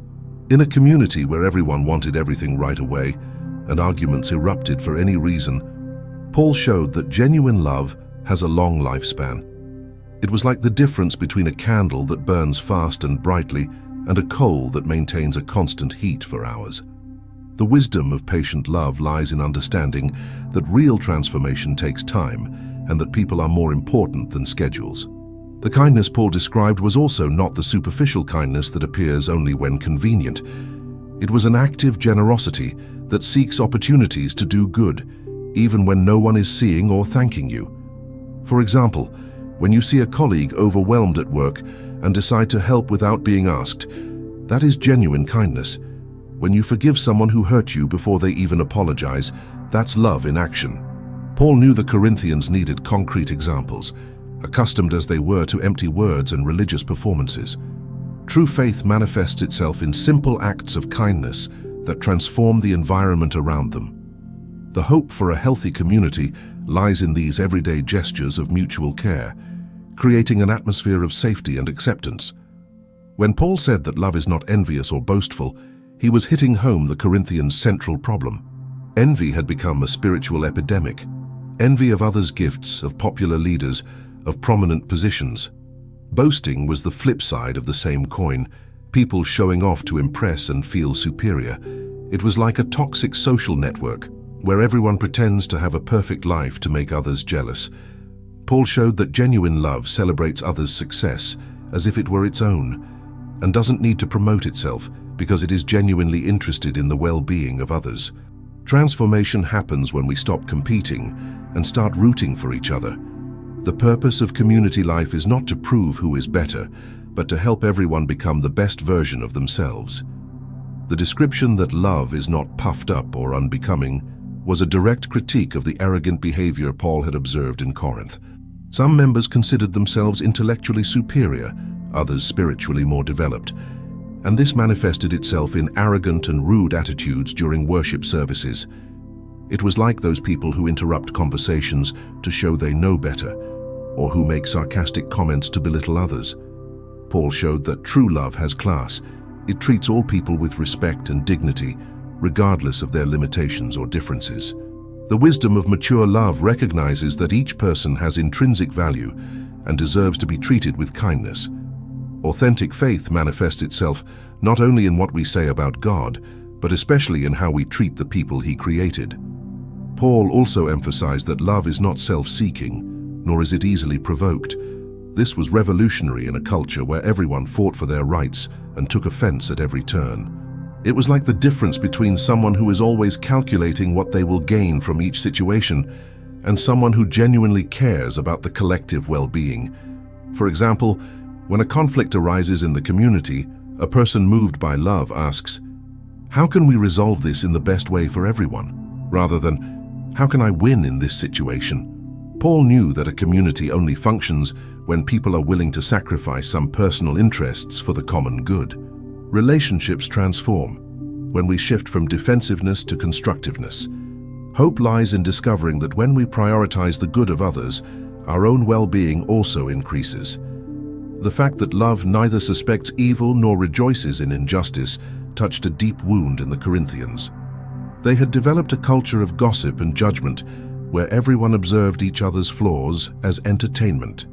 S1: In a community where everyone wanted everything right away and arguments erupted for any reason, Paul showed that genuine love has a long lifespan. It was like the difference between a candle that burns fast and brightly and a coal that maintains a constant heat for hours. The wisdom of patient love lies in understanding that real transformation takes time and that people are more important than schedules. The kindness Paul described was also not the superficial kindness that appears only when convenient. It was an active generosity that seeks opportunities to do good, even when no one is seeing or thanking you. For example, when you see a colleague overwhelmed at work and decide to help without being asked, that is genuine kindness. When you forgive someone who hurt you before they even apologize, that's love in action. Paul knew the Corinthians needed concrete examples, accustomed as they were to empty words and religious performances. True faith manifests itself in simple acts of kindness that transform the environment around them. The hope for a healthy community lies in these everyday gestures of mutual care, creating an atmosphere of safety and acceptance. When Paul said that love is not envious or boastful, he was hitting home the Corinthians' central problem. Envy had become a spiritual epidemic. Envy of others' gifts, of popular leaders, of prominent positions. Boasting was the flip side of the same coin, people showing off to impress and feel superior. It was like a toxic social network, where everyone pretends to have a perfect life to make others jealous. Paul showed that genuine love celebrates others' success as if it were its own, and doesn't need to promote itself because it is genuinely interested in the well-being of others. Transformation happens when we stop competing and start rooting for each other. The purpose of community life is not to prove who is better, but to help everyone become the best version of themselves. The description that love is not puffed up or unbecoming was a direct critique of the arrogant behavior Paul had observed in Corinth. Some members considered themselves intellectually superior, others spiritually more developed, and this manifested itself in arrogant and rude attitudes during worship services. It was like those people who interrupt conversations to show they know better, or who make sarcastic comments to belittle others. Paul showed that true love has class. It treats all people with respect and dignity, regardless of their limitations or differences. The wisdom of mature love recognizes that each person has intrinsic value and deserves to be treated with kindness. Authentic faith manifests itself not only in what we say about God, but especially in how we treat the people He created. Paul also emphasized that love is not self-seeking, nor is it easily provoked. This was revolutionary in a culture where everyone fought for their rights and took offense at every turn. It was like the difference between someone who is always calculating what they will gain from each situation and someone who genuinely cares about the collective well-being. For example, when a conflict arises in the community, a person moved by love asks, "How can we resolve this in the best way for everyone?" rather than, "How can I win in this situation?" Paul knew that a community only functions when people are willing to sacrifice some personal interests for the common good. Relationships transform when we shift from defensiveness to constructiveness. Hope lies in discovering that when we prioritize the good of others, our own well-being also increases. The fact that love neither suspects evil nor rejoices in injustice touched a deep wound in the Corinthians. They had developed a culture of gossip and judgment where everyone observed each other's flaws as entertainment.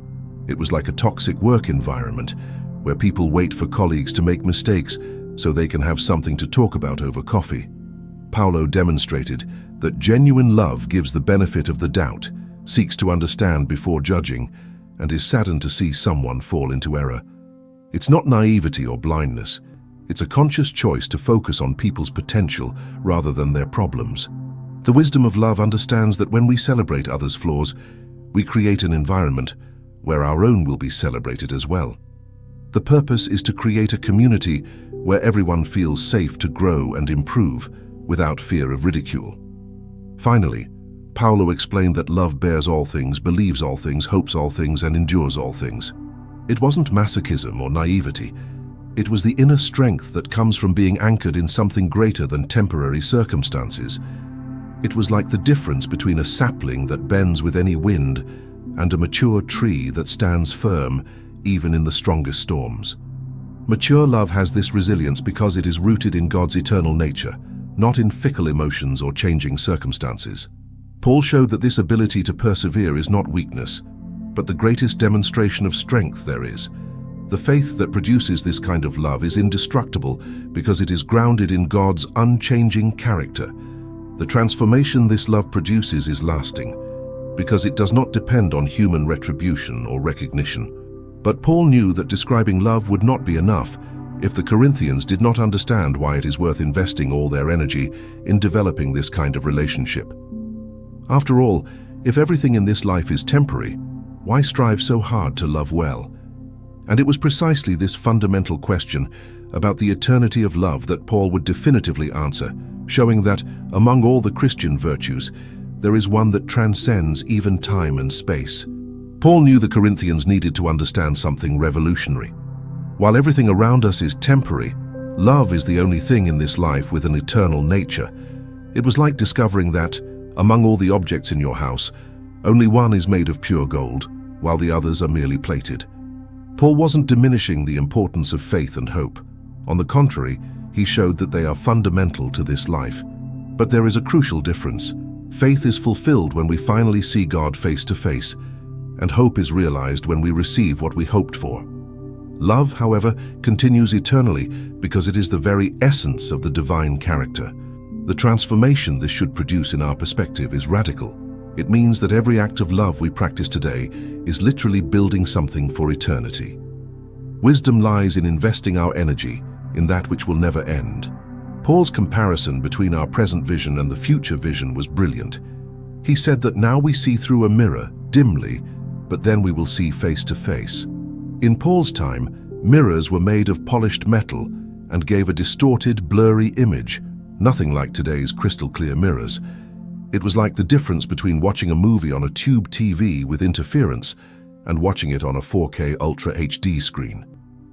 S1: It was like a toxic work environment where people wait for colleagues to make mistakes so they can have something to talk about over coffee. Paulo demonstrated that genuine love gives the benefit of the doubt, seeks to understand before judging, and is saddened to see someone fall into error. It's not naivety or blindness. It's a conscious choice to focus on people's potential rather than their problems. The wisdom of love understands that when we celebrate others' flaws, we create an environment where our own will be celebrated as well. The purpose is to create a community where everyone feels safe to grow and improve without fear of ridicule. Finally, Paulo explained that love bears all things, believes all things, hopes all things, and endures all things. It wasn't masochism or naivety. It was the inner strength that comes from being anchored in something greater than temporary circumstances. It was like the difference between a sapling that bends with any wind and a mature tree that stands firm even in the strongest storms. Mature love has this resilience because it is rooted in God's eternal nature, not in fickle emotions or changing circumstances. Paul showed that this ability to persevere is not weakness, but the greatest demonstration of strength there is. The faith that produces this kind of love is indestructible because it is grounded in God's unchanging character. The transformation this love produces is lasting, because it does not depend on human retribution or recognition. But Paul knew that describing love would not be enough if the Corinthians did not understand why it is worth investing all their energy in developing this kind of relationship. After all, if everything in this life is temporary, why strive so hard to love well? And it was precisely this fundamental question about the eternity of love that Paul would definitively answer, showing that, among all the Christian virtues, there is one that transcends even time and space. Paul knew the Corinthians needed to understand something revolutionary. While everything around us is temporary, love is the only thing in this life with an eternal nature. It was like discovering that, among all the objects in your house, only one is made of pure gold, while the others are merely plated. Paul wasn't diminishing the importance of faith and hope. On the contrary, he showed that they are fundamental to this life. But there is a crucial difference. Faith is fulfilled when we finally see God face to face, and hope is realized when we receive what we hoped for. Love, however, continues eternally because it is the very essence of the divine character. The transformation this should produce in our perspective is radical. It means that every act of love we practice today is literally building something for eternity. Wisdom lies in investing our energy in that which will never end. Paul's comparison between our present vision and the future vision was brilliant. He said that now we see through a mirror, dimly, but then we will see face to face. In Paul's time, mirrors were made of polished metal and gave a distorted, blurry image, nothing like today's crystal-clear mirrors. It was like the difference between watching a movie on a tube TV with interference and watching it on a 4K Ultra HD screen.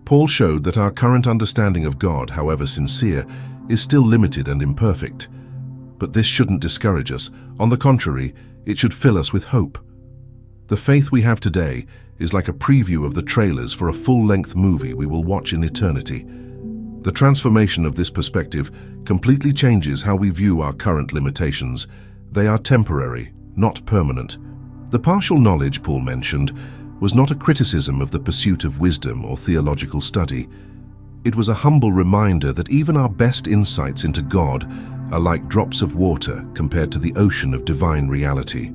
S1: Paul showed that our current understanding of God, however sincere, is still limited and imperfect. But this shouldn't discourage us. On the contrary, it should fill us with hope. The faith we have today is like a preview of the trailers for a full-length movie we will watch in eternity. The transformation of this perspective completely changes how we view our current limitations. They are temporary, not permanent. The partial knowledge Paul mentioned was not a criticism of the pursuit of wisdom or theological study. It was a humble reminder that even our best insights into God are like drops of water compared to the ocean of divine reality.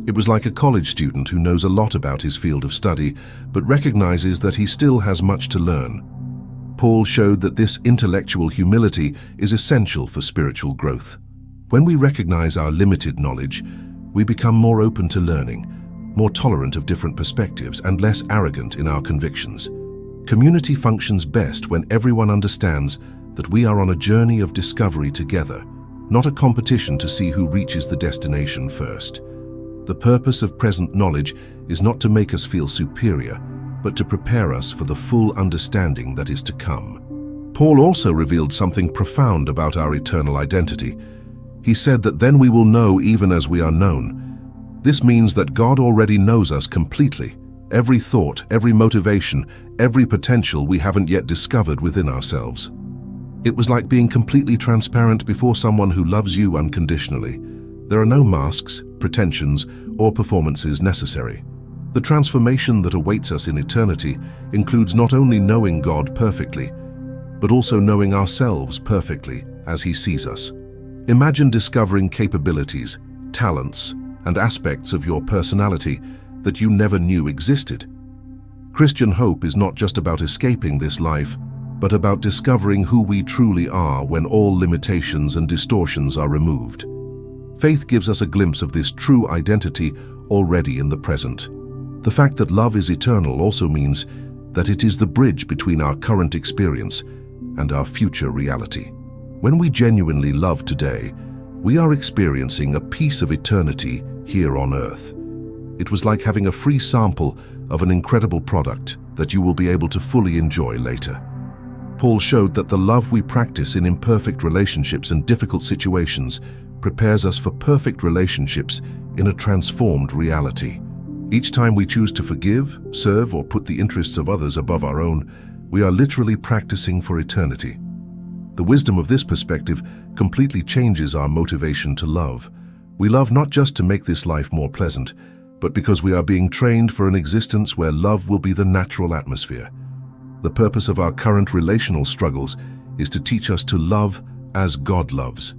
S1: It was like a college student who knows a lot about his field of study, but recognizes that he still has much to learn. Paul showed that this intellectual humility is essential for spiritual growth. When we recognize our limited knowledge, we become more open to learning, more tolerant of different perspectives, and less arrogant in our convictions. Community functions best when everyone understands that we are on a journey of discovery together, not a competition to see who reaches the destination first. The purpose of present knowledge is not to make us feel superior, but to prepare us for the full understanding that is to come. Paul also revealed something profound about our eternal identity. He said that then we will know even as we are known. This means that God already knows us completely. Every thought, every motivation, every potential we haven't yet discovered within ourselves. It was like being completely transparent before someone who loves you unconditionally. There are no masks, pretensions, or performances necessary. The transformation that awaits us in eternity includes not only knowing God perfectly, but also knowing ourselves perfectly as He sees us. Imagine discovering capabilities, talents, and aspects of your personality that you never knew existed. Christian hope is not just about escaping this life, but about discovering who we truly are when all limitations and distortions are removed. Faith gives us a glimpse of this true identity already in the present. The fact that love is eternal also means that it is the bridge between our current experience and our future reality. When we genuinely love today, we are experiencing a piece of eternity here on earth. It was like having a free sample of an incredible product that you will be able to fully enjoy later. Paul showed that the love we practice in imperfect relationships and difficult situations prepares us for perfect relationships in a transformed reality. Each time we choose to forgive, serve, or put the interests of others above our own, we are literally practicing for eternity. The wisdom of this perspective completely changes our motivation to love. We love not just to make this life more pleasant, but because we are being trained for an existence where love will be the natural atmosphere. The purpose of our current relational struggles is to teach us to love as God loves.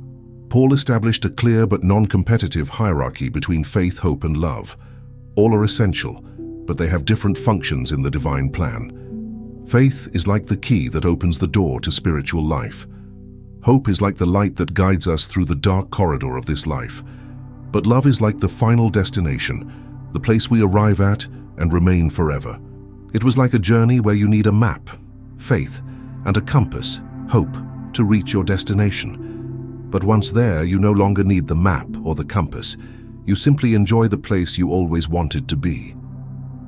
S1: Paul established a clear but non-competitive hierarchy between faith, hope, and love. All are essential, but they have different functions in the divine plan. Faith is like the key that opens the door to spiritual life. Hope is like the light that guides us through the dark corridor of this life. But love is like the final destination, the place we arrive at and remain forever. It was like a journey where you need a map, faith, and a compass, hope, to reach your destination. But once there, you no longer need the map or the compass. You simply enjoy the place you always wanted to be.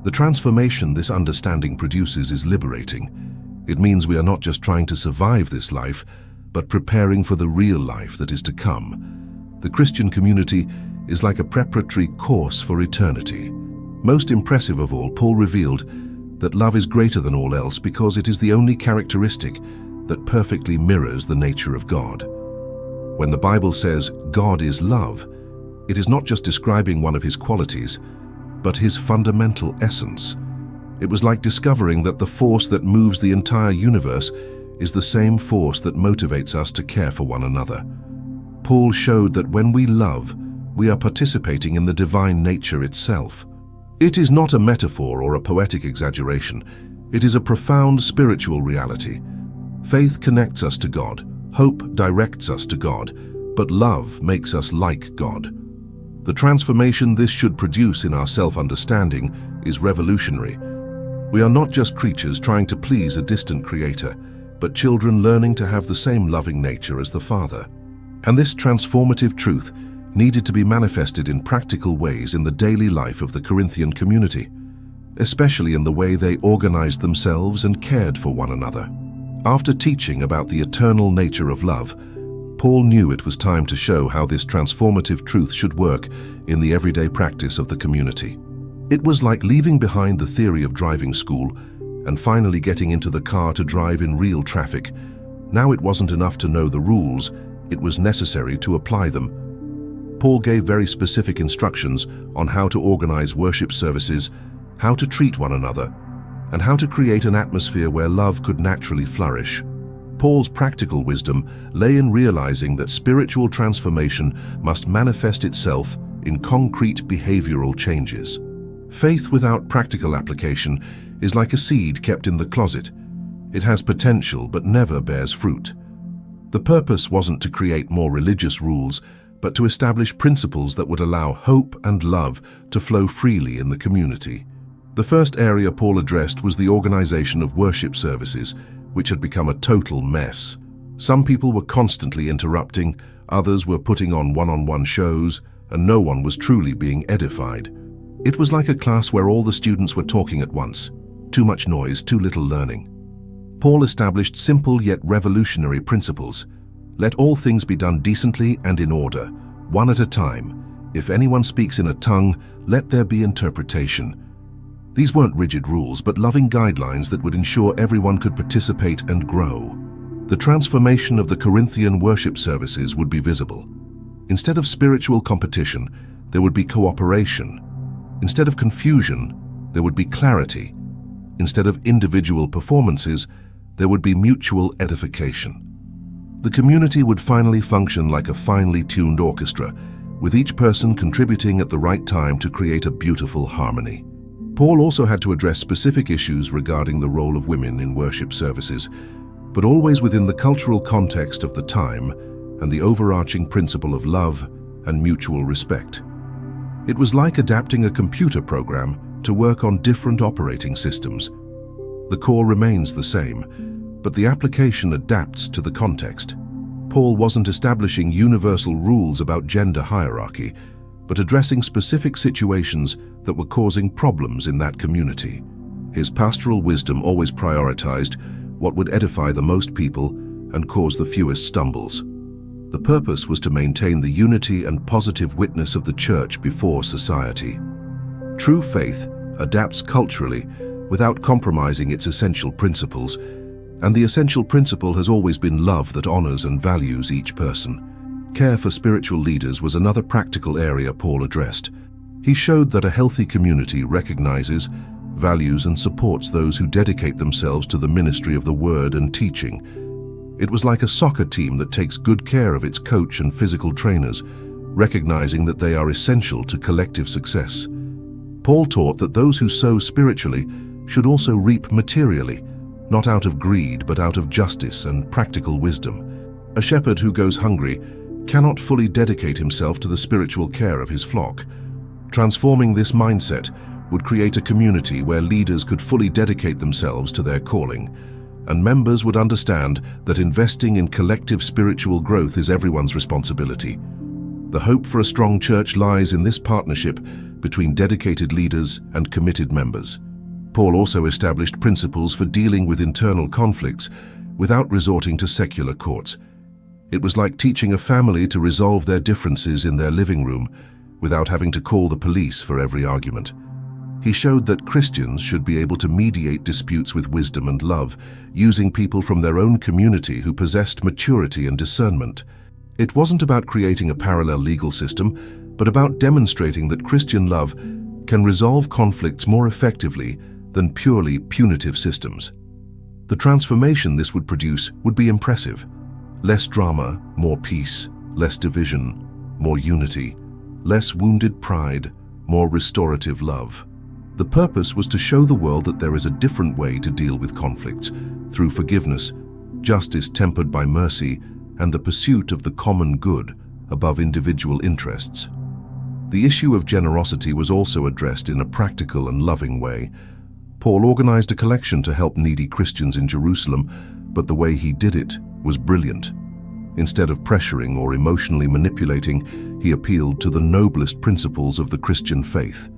S1: The transformation this understanding produces is liberating. It means we are not just trying to survive this life, but preparing for the real life that is to come. The Christian community is like a preparatory course for eternity. Most impressive of all, Paul revealed that love is greater than all else because it is the only characteristic that perfectly mirrors the nature of God. When the Bible says God is love, it is not just describing one of His qualities, but His fundamental essence. It was like discovering that the force that moves the entire universe is the same force that motivates us to care for one another. Paul showed that when we love, we are participating in the divine nature itself. It is not a metaphor or a poetic exaggeration. It is a profound spiritual reality. Faith connects us to God, hope directs us to God, but love makes us like God. The transformation this should produce in our self-understanding is revolutionary. We are not just creatures trying to please a distant creator, but children learning to have the same loving nature as the Father. And this transformative truth needed to be manifested in practical ways in the daily life of the Corinthian community, especially in the way they organized themselves and cared for one another. After teaching about the eternal nature of love, Paul knew it was time to show how this transformative truth should work in the everyday practice of the community. It was like leaving behind the theory of driving school and finally getting into the car to drive in real traffic. Now it wasn't enough to know the rules, it was necessary to apply them. Paul gave very specific instructions on how to organize worship services, how to treat one another, and how to create an atmosphere where love could naturally flourish. Paul's practical wisdom lay in realizing that spiritual transformation must manifest itself in concrete behavioral changes. Faith without practical application is like a seed kept in the closet. It has potential but never bears fruit. The purpose wasn't to create more religious rules, but to establish principles that would allow hope and love to flow freely in the community. The first area Paul addressed was the organization of worship services, which had become a total mess. Some people were constantly interrupting, others were putting on one-on-one shows, and no one was truly being edified. It was like a class where all the students were talking at once. Too much noise, too little learning. Paul established simple yet revolutionary principles. Let all things be done decently and in order, one at a time. If anyone speaks in a tongue, let there be interpretation. These weren't rigid rules, but loving guidelines that would ensure everyone could participate and grow. The transformation of the Corinthian worship services would be visible. Instead of spiritual competition, there would be cooperation. Instead of confusion, there would be clarity. Instead of individual performances, there would be mutual edification. The community would finally function like a finely tuned orchestra, with each person contributing at the right time to create a beautiful harmony. Paul also had to address specific issues regarding the role of women in worship services, but always within the cultural context of the time and the overarching principle of love and mutual respect. It was like adapting a computer program to work on different operating systems. The core remains the same, but the application adapts to the context. Paul wasn't establishing universal rules about gender hierarchy, but addressing specific situations that were causing problems in that community. His pastoral wisdom always prioritized what would edify the most people and cause the fewest stumbles. The purpose was to maintain the unity and positive witness of the church before society. True faith adapts culturally without compromising its essential principles, and the essential principle has always been love that honors and values each person. Care for spiritual leaders was another practical area Paul addressed. He showed that a healthy community recognizes, values, and supports those who dedicate themselves to the ministry of the word and teaching. It was like a soccer team that takes good care of its coach and physical trainers, recognizing that they are essential to collective success. Paul taught that those who sow spiritually should also reap materially, not out of greed but out of justice and practical wisdom. A shepherd who goes hungry cannot fully dedicate himself to the spiritual care of his flock. Transforming this mindset would create a community where leaders could fully dedicate themselves to their calling, and members would understand that investing in collective spiritual growth is everyone's responsibility. The hope for a strong church lies in this partnership between dedicated leaders and committed members. Paul also established principles for dealing with internal conflicts without resorting to secular courts. It was like teaching a family to resolve their differences in their living room without having to call the police for every argument. He showed that Christians should be able to mediate disputes with wisdom and love, using people from their own community who possessed maturity and discernment. It wasn't about creating a parallel legal system, but about demonstrating that Christian love can resolve conflicts more effectively than purely punitive systems. The transformation this would produce would be impressive. Less drama, more peace; less division, more unity; less wounded pride, more restorative love. The purpose was to show the world that there is a different way to deal with conflicts, through forgiveness, justice tempered by mercy, and the pursuit of the common good above individual interests. The issue of generosity was also addressed in a practical and loving way. Paul organized a collection to help needy Christians in Jerusalem, but the way he did it was brilliant. Instead of pressuring or emotionally manipulating, he appealed to the noblest principles of the Christian faith.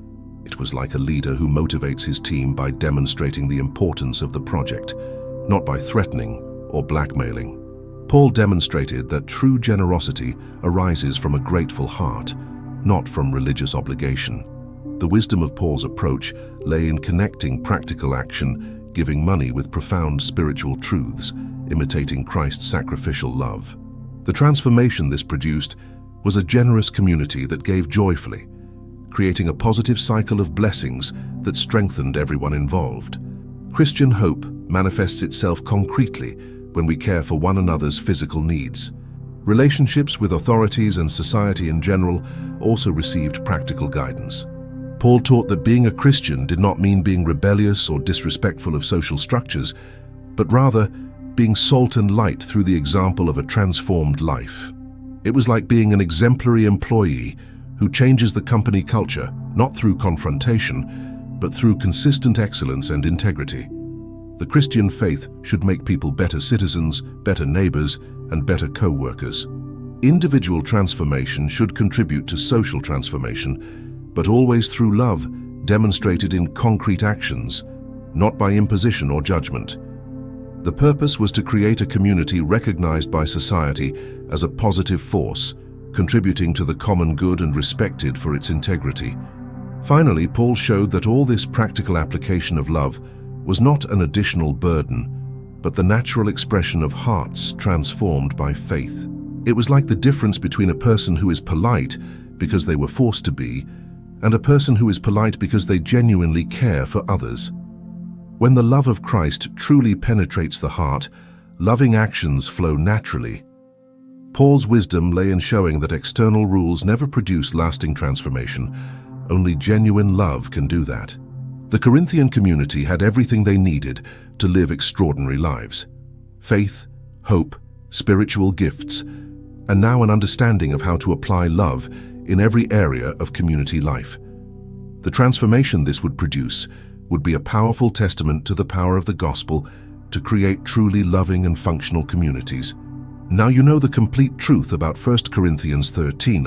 S1: It was like a leader who motivates his team by demonstrating the importance of the project, not by threatening or blackmailing. Paul demonstrated that true generosity arises from a grateful heart, not from religious obligation. The wisdom of Paul's approach lay in connecting practical action, giving money, with profound spiritual truths, imitating Christ's sacrificial love. The transformation this produced was a generous community that gave joyfully, creating a positive cycle of blessings that strengthened everyone involved. Christian hope manifests itself concretely when we care for one another's physical needs. Relationships with authorities and society in general also received practical guidance. Paul taught that being a Christian did not mean being rebellious or disrespectful of social structures, but rather being salt and light through the example of a transformed life. It was like being an exemplary employee who changes the company culture, not through confrontation, but through consistent excellence and integrity. The Christian faith should make people better citizens, better neighbors, and better co-workers. Individual transformation should contribute to social transformation, but always through love, demonstrated in concrete actions, not by imposition or judgment. The purpose was to create a community recognized by society as a positive force, contributing to the common good and respected for its integrity. Finally, Paul showed that all this practical application of love was not an additional burden, but the natural expression of hearts transformed by faith. It was like the difference between a person who is polite because they were forced to be, and a person who is polite because they genuinely care for others. When the love of Christ truly penetrates the heart, loving actions flow naturally. Paul's wisdom lay in showing that external rules never produce lasting transformation. Only genuine love can do that. The Corinthian community had everything they needed to live extraordinary lives: faith, hope, spiritual gifts, and now an understanding of how to apply love in every area of community life. The transformation this would produce would be a powerful testament to the power of the gospel to create truly loving and functional communities. Now you know the complete truth about 1 Corinthians 13,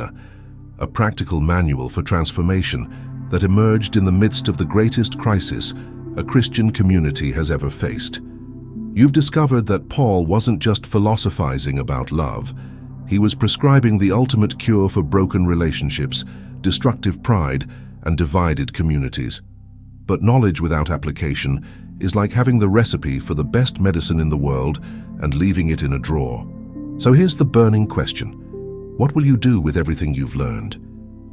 S1: a practical manual for transformation that emerged in the midst of the greatest crisis a Christian community has ever faced. You've discovered that Paul wasn't just philosophizing about love. He was prescribing the ultimate cure for broken relationships, destructive pride, and divided communities. But knowledge without application is like having the recipe for the best medicine in the world and leaving it in a drawer. So here's the burning question. What will you do with everything you've learned?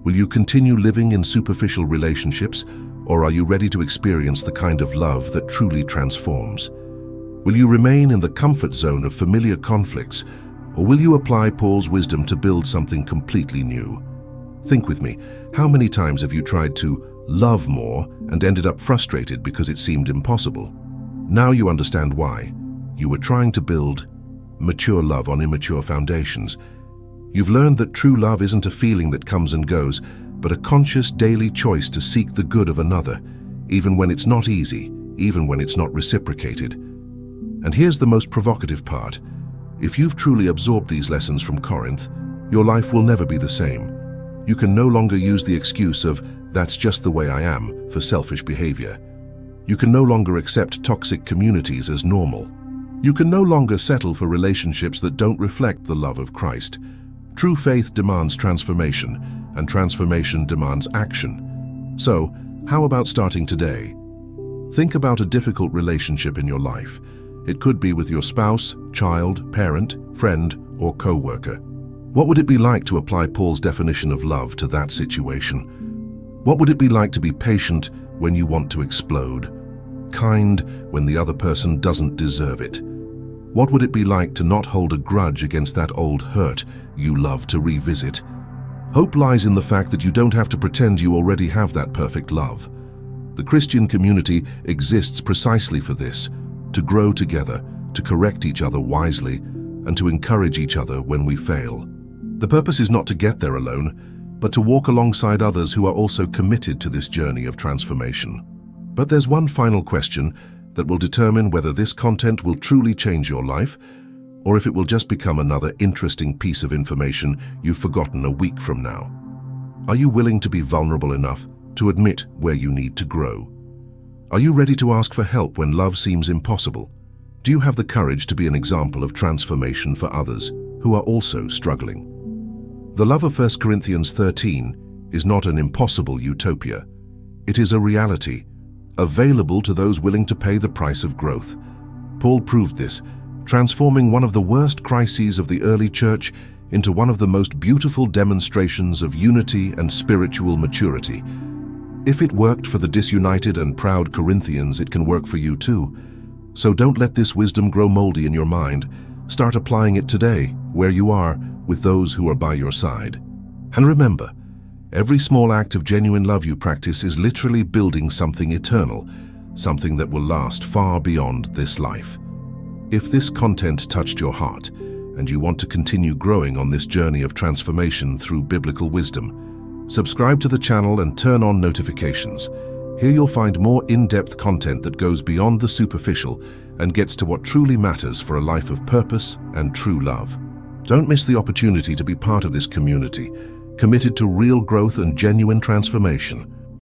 S1: Will you continue living in superficial relationships, or are you ready to experience the kind of love that truly transforms? Will you remain in the comfort zone of familiar conflicts, or will you apply Paul's wisdom to build something completely new? Think with me, how many times have you tried to love more and ended up frustrated because it seemed impossible? Now you understand why. You were trying to build mature love on immature foundations. You've learned that true love isn't a feeling that comes and goes, but a conscious daily choice to seek the good of another, even when it's not easy, even when it's not reciprocated. And here's the most provocative part. If you've truly absorbed these lessons from Corinth, your life will never be the same. You can no longer use the excuse of, "That's just the way I am," for selfish behavior. You can no longer accept toxic communities as normal. You can no longer settle for relationships that don't reflect the love of Christ. True faith demands transformation, and transformation demands action. So, how about starting today? Think about a difficult relationship in your life. It could be with your spouse, child, parent, friend, or co-worker. What would it be like to apply Paul's definition of love to that situation? What would it be like to be patient when you want to explode? kind when the other person doesn't deserve it? What would it be like to not hold a grudge against that old hurt you love to revisit? Hope lies in the fact that you don't have to pretend you already have that perfect love. The Christian community exists precisely for this, to grow together, to correct each other wisely, and to encourage each other when we fail. The purpose is not to get there alone, but to walk alongside others who are also committed to this journey of transformation. But there's one final question that will determine whether this content will truly change your life, or if it will just become another interesting piece of information you've forgotten a week from now. Are you willing to be vulnerable enough to admit where you need to grow? Are you ready to ask for help when love seems impossible? Do you have the courage to be an example of transformation for others who are also struggling? The love of 1 Corinthians 13 is not an impossible utopia. It is a reality, available to those willing to pay the price of growth. Paul proved this, transforming one of the worst crises of the early church into one of the most beautiful demonstrations of unity and spiritual maturity. If it worked for the disunited and proud Corinthians, it can work for you too. So don't let this wisdom grow moldy in your mind. Start applying it today, where you are, with those who are by your side. And remember, every small act of genuine love you practice is literally building something eternal, something that will last far beyond this life. If this content touched your heart, and you want to continue growing on this journey of transformation through biblical wisdom, subscribe to the channel and turn on notifications. Here you'll find more in-depth content that goes beyond the superficial and gets to what truly matters for a life of purpose and true love. Don't miss the opportunity to be part of this community, committed to real growth and genuine transformation.